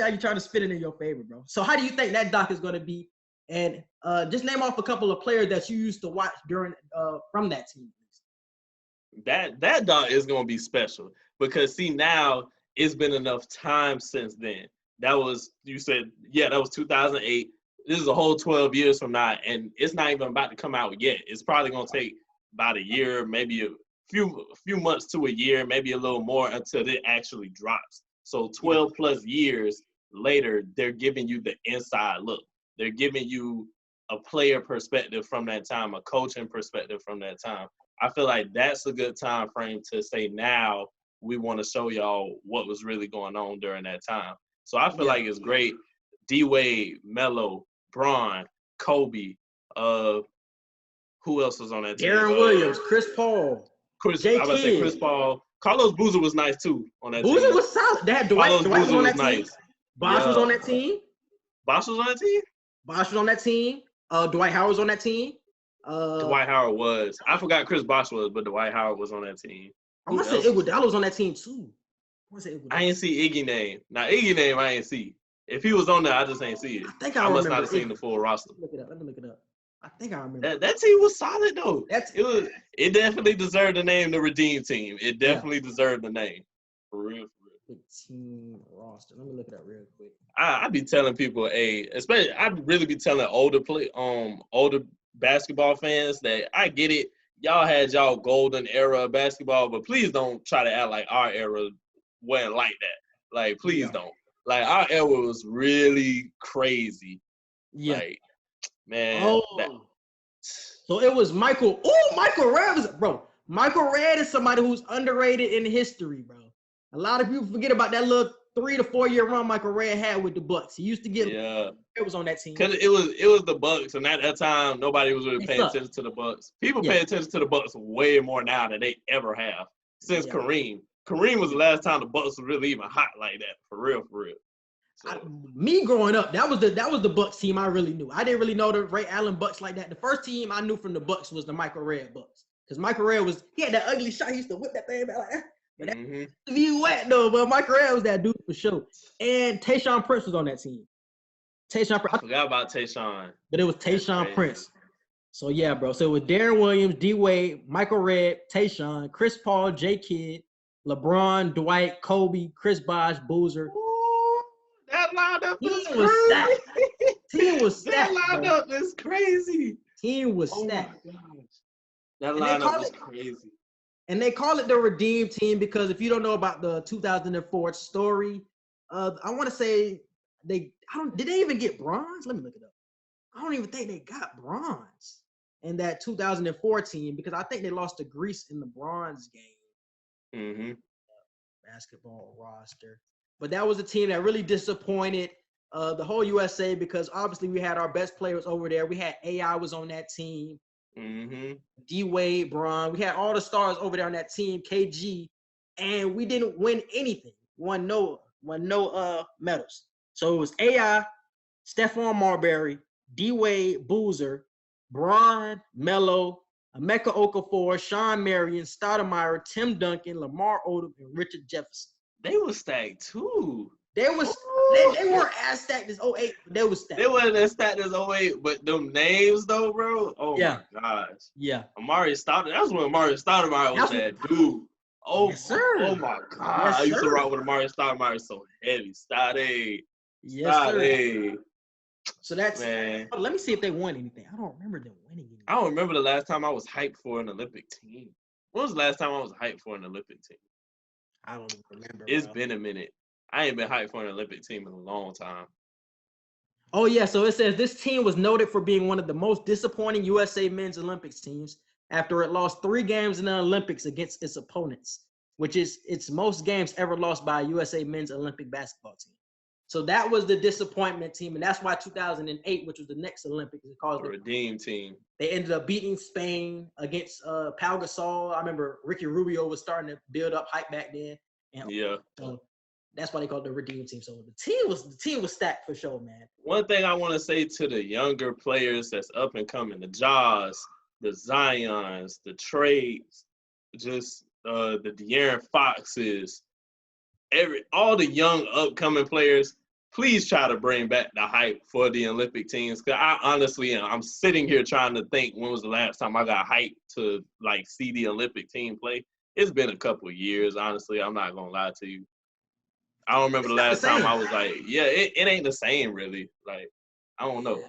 you trying to spin it in your favor, bro. So how do you think that doc is going to be? And just name off a couple of players that you used to watch during from that team. That doc is going to be special because, see, now it's been enough time since then. That was, you said, yeah, that was 2008. This is a whole 12 years from now, and it's not even about to come out yet. It's probably going to take about a year, maybe a few months to a year, maybe a little more until it actually drops. So 12 plus years later, they're giving you the inside look. They're giving you a player perspective from that time, a coaching perspective from that time. I feel like that's a good time frame to say now we want to show y'all what was really going on during that time. So I feel like it's great. D-Wade, Melo, Bron, Kobe, who else was on that team? Darren Williams, Chris Paul, I was say Chris Paul. Carlos Boozer was nice too on that team. Boozer was solid. They had Dwight was on that team. Nice. Bosh was on that team. Bosh was on that team? Bosh was on that team. Dwight Howard was on that team. Dwight Howard was. I forgot Chris Bosh was, but Dwight Howard was on that team. I want to say Iguodala was on that team too. I ain't see Iggy name. Now Iggy name I ain't see. If he was on there, I just ain't see it. I must not have seen the full roster. Let me look it up. I think I remember. That team was solid though. It definitely deserved the name the Redeem Team. It definitely deserved the name. For real. Team roster. Let me look it up real quick. I be telling people, especially I'd really be telling older basketball fans that I get it. Y'all had y'all golden era of basketball, but please don't try to act like our era wasn't like that. Like, please don't. Like, our era was really crazy. Yeah. Like, man. So it was Michael. Oh, Michael Redd bro. Michael Redd is somebody who's underrated in history, bro. A lot of people forget about that little 3 to 4 year run Michael Redd had with the Bucks. He used to get it was on that team. Because it was the Bucks, and at that time nobody was really paying attention to the Bucks. People pay attention to the Bucks way more now than they ever have since Kareem. Kareem was the last time the Bucks was really even hot like that, for real. So. Me growing up, that was the Bucks team I really knew. I didn't really know the Ray Allen Bucks like that. The first team I knew from the Bucks was the Michael Redd Bucks. Because Michael Redd he had that ugly shot. He used to whip that thing back like that. But that be wet though, but Michael Redd was that dude for sure. And Tayshaun Prince was on that team. I forgot about Tayshaun. But it was Tayshaun Prince. So yeah, bro. So it was Darren Williams, D-Wade, Michael Redd, Tayshaun, Chris Paul, J. Kidd, LeBron, Dwight, Kobe, Chris Bosh, Boozer. Ooh, that lineup is crazy. Team was stacked. That lineup is crazy. Team was stacked. That lineup is crazy. And they call it the Redeem Team because if you don't know about the 2004 story, I want to say did they even get bronze? Let me look it up. I don't even think they got bronze in that 2004 team because I think they lost to Greece in the bronze game. Basketball roster. But that was a team that really disappointed the whole USA because obviously we had our best players over there. We had AI was on that team. D-Wade, Bron. We had all the stars over there on that team, KG, and we didn't win anything. Won no medals. So it was AI, Stephon Marbury, D-Wade, Boozer, Bron, Melo, Emeka Okafor, Sean Marion, Stoudemire, Tim Duncan, Lamar Odom, and Richard Jefferson. They were stacked too. They weren't as stacked as 08, but they were stacked. They weren't as stacked as 08, but them names though, bro. Oh my gosh. Yeah. Amari Stoudemire. That was when Amari Stoudemire was that dude. Oh, yes, sir. Oh my god. Yes, I used to sir. rock with Amari Stoudemire so heavy. Stade. Yes, sir. So that's man. Let me see if they won anything. I don't remember them winning anything. I don't remember the last time I was hyped for an Olympic team. When was the last time I was hyped for an Olympic team? I don't remember. It's been a minute. I ain't been hyped for an Olympic team in a long time. Oh, yeah. So it says this team was noted for being one of the most disappointing USA men's Olympics teams after it lost 3 games in the Olympics against its opponents, which is its most games ever lost by a USA men's Olympic basketball team. So that was the disappointment team. And that's why 2008, which was the next Olympics, it called The the Redeem team. They ended up beating Spain against Pau Gasol. I remember Ricky Rubio was starting to build up hype back then. And Yeah. so that's why they called it the Redeem team. So the team was stacked for sure, man. One thing I want to say to the younger players that's up and coming, the Jaws, the Zions, the Trades, just the De'Aaron Foxes, all the young upcoming players, please try to bring back the hype for the Olympic teams. Cause I honestly, I'm sitting here trying to think when was the last time I got hyped to like see the Olympic team play. It's been a couple of years, honestly. I'm not gonna lie to you. I don't remember the last time I was like, yeah, it ain't the same really. Like, I don't know.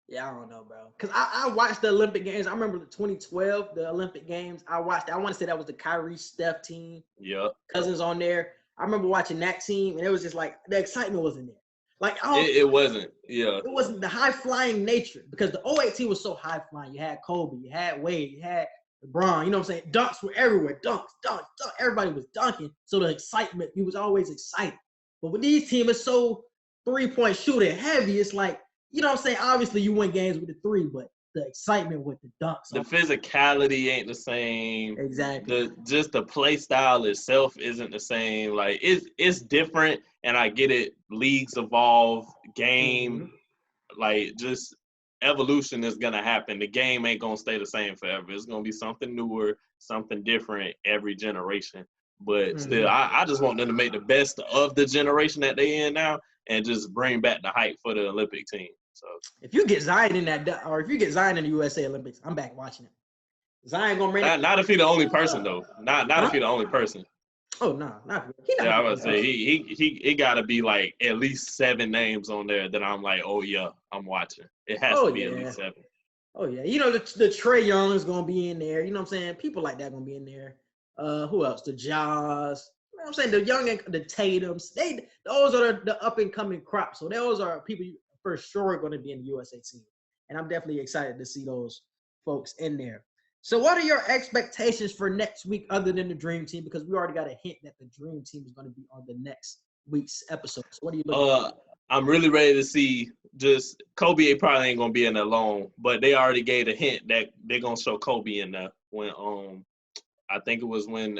Yeah, I don't know, bro. Because I watched the Olympic Games. I remember the 2012, the Olympic Games. I watched. I want to say that was the Kyrie Steph team. Yeah. Cousins on there. I remember watching that team, and it was just like the excitement wasn't there. Like it wasn't. Yeah. It wasn't the high flying nature because the 08 team was so high flying. You had Kobe, you had Wade, you had LeBron. You know what I'm saying? Dunks were everywhere. Dunks. Everybody was dunking. So the excitement, he was always excited. But with these teams, it's so 3-point shooter heavy. It's like, you know what I'm saying? Obviously, you win games with the 3, but the excitement with the dunks. The physicality ain't the same. Exactly. The play style itself isn't the same. Like it's different, and I get it. Leagues evolve, game, like just evolution is gonna happen. The game ain't gonna stay the same forever. It's gonna be something newer, something different every generation. But still, I just want them to make the best of the generation that they in now, and just bring back the hype for the Olympic team. So if you get Zion in that, or if you get Zion in the USA Olympics, I'm back watching it. Zion gonna bring not if he the only person though. Not if he the only person. Oh no, not yeah. I was say he got to be like at least 7 names on there that I'm like, oh yeah, I'm watching. It has to be at least 7. Oh yeah, you know the Trae Young is gonna be in there. You know what I'm saying? People like that gonna be in there. Who else? The Jaws. You know what I'm saying? The young, the Tatums. Those are the up and coming crop. So those are people for sure going to be in the USA team, and I'm definitely excited to see those folks in there. So what are your expectations for next week other than the Dream Team? Because we already got a hint that the Dream Team is going to be on the next week's episode. So what are you looking for? I'm really ready to see just Kobe probably ain't going to be in there long, but they already gave a hint that they're going to show Kobe in there when I think it was when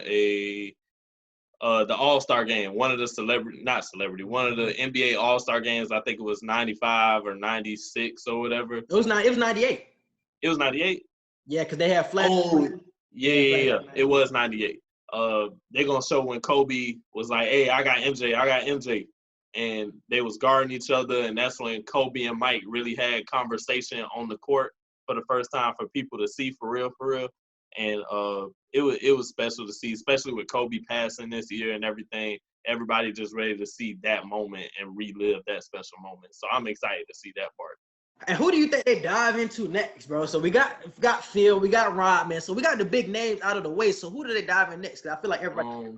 the All-Star game, one of the one of the NBA All-Star games, I think it was 95 or 96 or whatever. It was 98. It was 98? Yeah, because they have flash. Oh, yeah. It was 98. They're going to show when Kobe was like, hey, I got MJ. And they was guarding each other, and that's when Kobe and Mike really had conversation on the court for the first time for people to see for real. And it was special to see, especially with Kobe passing this year and everything. Everybody just ready to see that moment and relive that special moment. So I'm excited to see that part. And who do you think they dive into next, bro? So we got Phil, we got Rodman. So we got the big names out of the way. So who do they dive in next? Because I feel like everybody.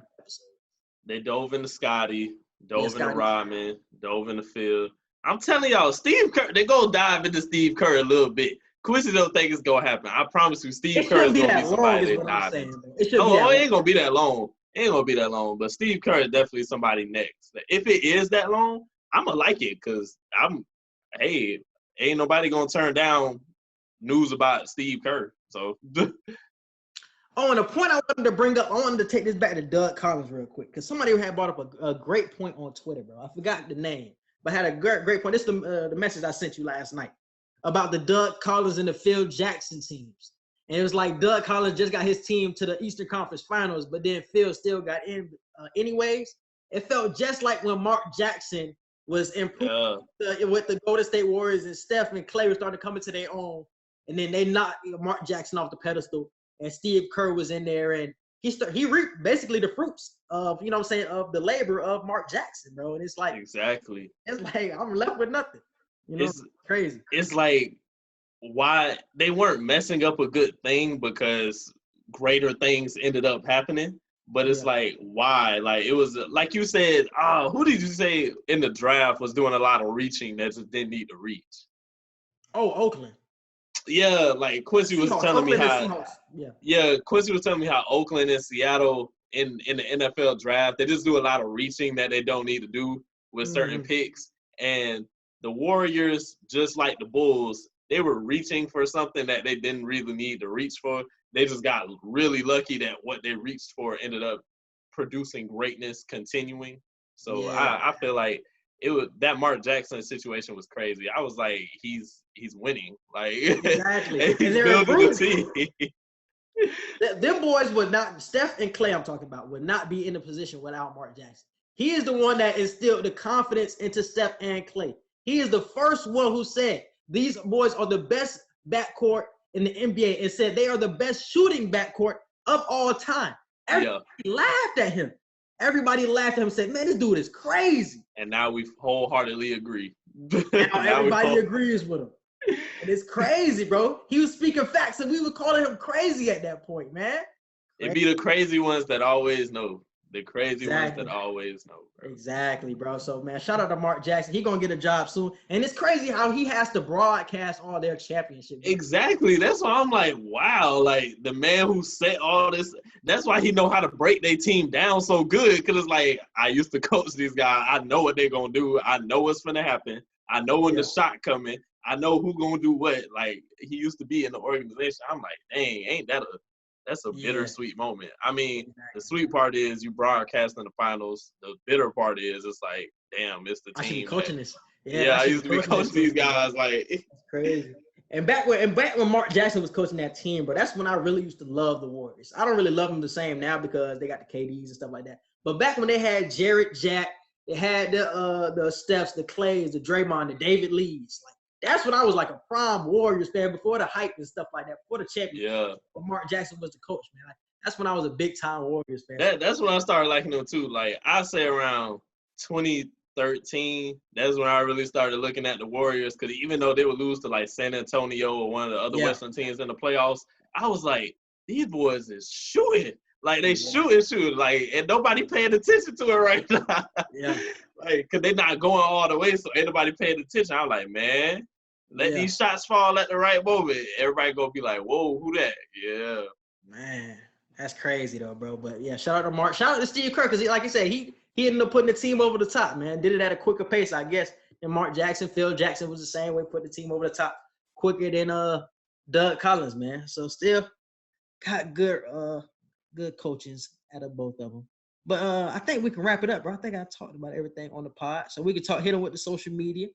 They dove into Scotty, dove into Rodman, dove into Phil. I'm telling y'all, Steve Kerr, they go dive into Steve Kerr a little bit. Quincy don't think it's gonna happen. I promise you, Steve Kerr is gonna be somebody they dive into. It ain't gonna be that long. It ain't gonna be that long. But Steve Kerr is definitely somebody next. If it is that long, I'm gonna like it because ain't nobody gonna turn down news about Steve Kerr. So. Oh, and a point I wanted to bring up, I wanted to take this back to Doug Collins real quick because somebody had brought up a great point on Twitter, bro. I forgot the name, but had a great point. This is the message I sent you last night about the Doug Collins and the Phil Jackson teams. And it was like Doug Collins just got his team to the Eastern Conference Finals, but then Phil still got in anyways. It felt just like when Mark Jackson was improved with the Golden State Warriors and Steph and Clay were starting to come into their own, and then they knocked Mark Jackson off the pedestal, and Steve Kerr was in there, and he reaped basically the fruits of, you know what I'm saying, of the labor of Mark Jackson, bro. And it's like exactly. It's like I'm left with nothing. You know, it's crazy. It's like why they weren't messing up a good thing because greater things ended up happening. But it's like, why? Like, it was, like you said, who did you say in the draft was doing a lot of reaching that just didn't need to reach? Oh, Oakland. Yeah, like Quincy was telling me how. Yeah, Quincy was telling me how Oakland and Seattle in the NFL draft, they just do a lot of reaching that they don't need to do with certain picks. And the Warriors, just like the Bulls, they were reaching for something that they didn't really need to reach for. They just got really lucky that what they reached for ended up producing greatness continuing. So I feel like it was that Mark Jackson situation was crazy. I was like, he's winning. Like, exactly. he's building the team. Them boys would not, Steph and Clay I'm talking about, would not be in the position without Mark Jackson. He is the one that instilled the confidence into Steph and Clay. He is the first one who said these boys are the best backcourt in the NBA and said they are the best shooting backcourt of all time. Everybody laughed at him. Everybody laughed at him and said, man, this dude is crazy. And now we wholeheartedly agree. Now everybody agrees with him. And it's crazy, bro. He was speaking facts, and we were calling him crazy at that point, man. It be the crazy ones that always know. The crazy ones that always know, bro. Exactly, bro. So, man, shout out to Mark Jackson. He gonna get a job soon. And it's crazy how he has to broadcast all their championships. Exactly. That's why I'm like, wow. Like, the man who set all this, that's why he know how to break their team down so good. Because it's like, I used to coach these guys. I know what they're gonna do. I know what's gonna happen. I know when the shot coming. I know who gonna do what. Like, he used to be in the organization. I'm like, dang, ain't that that's a bittersweet moment. I mean, the sweet part is you broadcast in the finals. The bitter part is it's like, damn, it's the team. I should be coaching this. I used to be coaching these guys. Like, it's crazy. And back when Mark Jackson was coaching that team, bro, that's when I really used to love the Warriors. I don't really love them the same now because they got the KDs and stuff like that. But back when they had Jarrett, Jack, they had the Stephs, the Clays, the Draymond, the David Lees. Like, that's when I was like a prime Warriors fan before the hype and stuff like that, before the championship. Yeah. But Mark Jackson was the coach, man. Like, that's when I was a big time Warriors fan. That's when I started liking them too. Like, I say around 2013, that's when I really started looking at the Warriors, because even though they would lose to like San Antonio or one of the other Western teams in the playoffs, I was like, these boys is shooting. Like, they shooting. Like, and nobody paying attention to it right now. Like, because they're not going all the way, so ain't nobody paying attention. I'm like, man, let these shots fall at the right moment. Everybody gonna be like, whoa, who that? Yeah. Man, that's crazy, though, bro. But, yeah, shout out to Mark. Shout out to Steve Kerr, because, like I said, he ended up putting the team over the top, man. Did it at a quicker pace, I guess. And Mark Jackson, Phil Jackson was the same way, put the team over the top quicker than Doug Collins, man. So, still got good coaches out of both of them. But I think we can wrap it up, bro. I think I talked about everything on the pod. So we can hit them with the social media.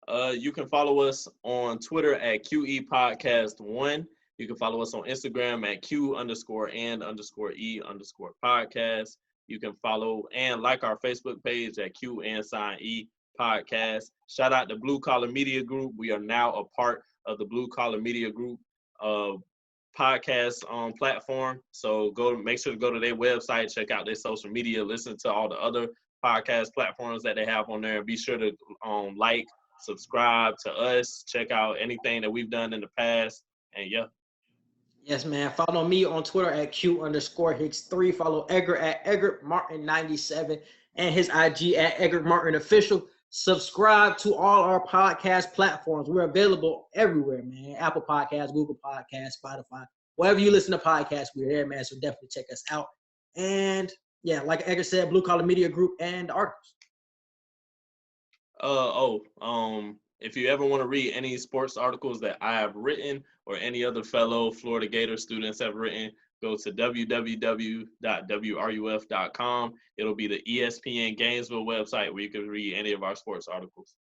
You can follow us on Twitter at QE Podcast 1. You can follow us on Instagram at Q_and_E_podcast. You can follow and like our Facebook page at Q&E Podcast. Shout out to Blue Collar Media Group. We are now a part of the Blue Collar Media Group podcast platform. So make sure to go to their website, check out their social media, listen to all the other podcast platforms that they have on there, and be sure to like, subscribe to us, check out anything that we've done in the past, and Yes, man. Follow me on Twitter at Q_Hicks3. Follow Edgar at edgarmartin97 and his IG at edgarmartinofficial. Subscribe to all our podcast platforms. We're available everywhere, man. Apple Podcasts, Google Podcasts, Spotify. Wherever you listen to podcasts, we're there, man. So definitely check us out. And, yeah, like Edgar said, Blue Collar Media Group and the articles. If you ever want to read any sports articles that I have written or any other fellow Florida Gator students have written, go to www.wruf.com. It'll be the ESPN Gainesville website where you can read any of our sports articles.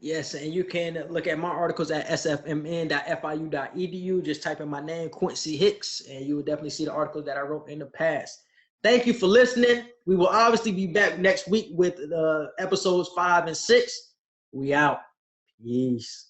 Yes, and you can look at my articles at sfmn.fiu.edu. Just type in my name, Quincy Hicks, and you will definitely see the articles that I wrote in the past. Thank you for listening. We will obviously be back next week with episodes 5 and 6. We out. Peace.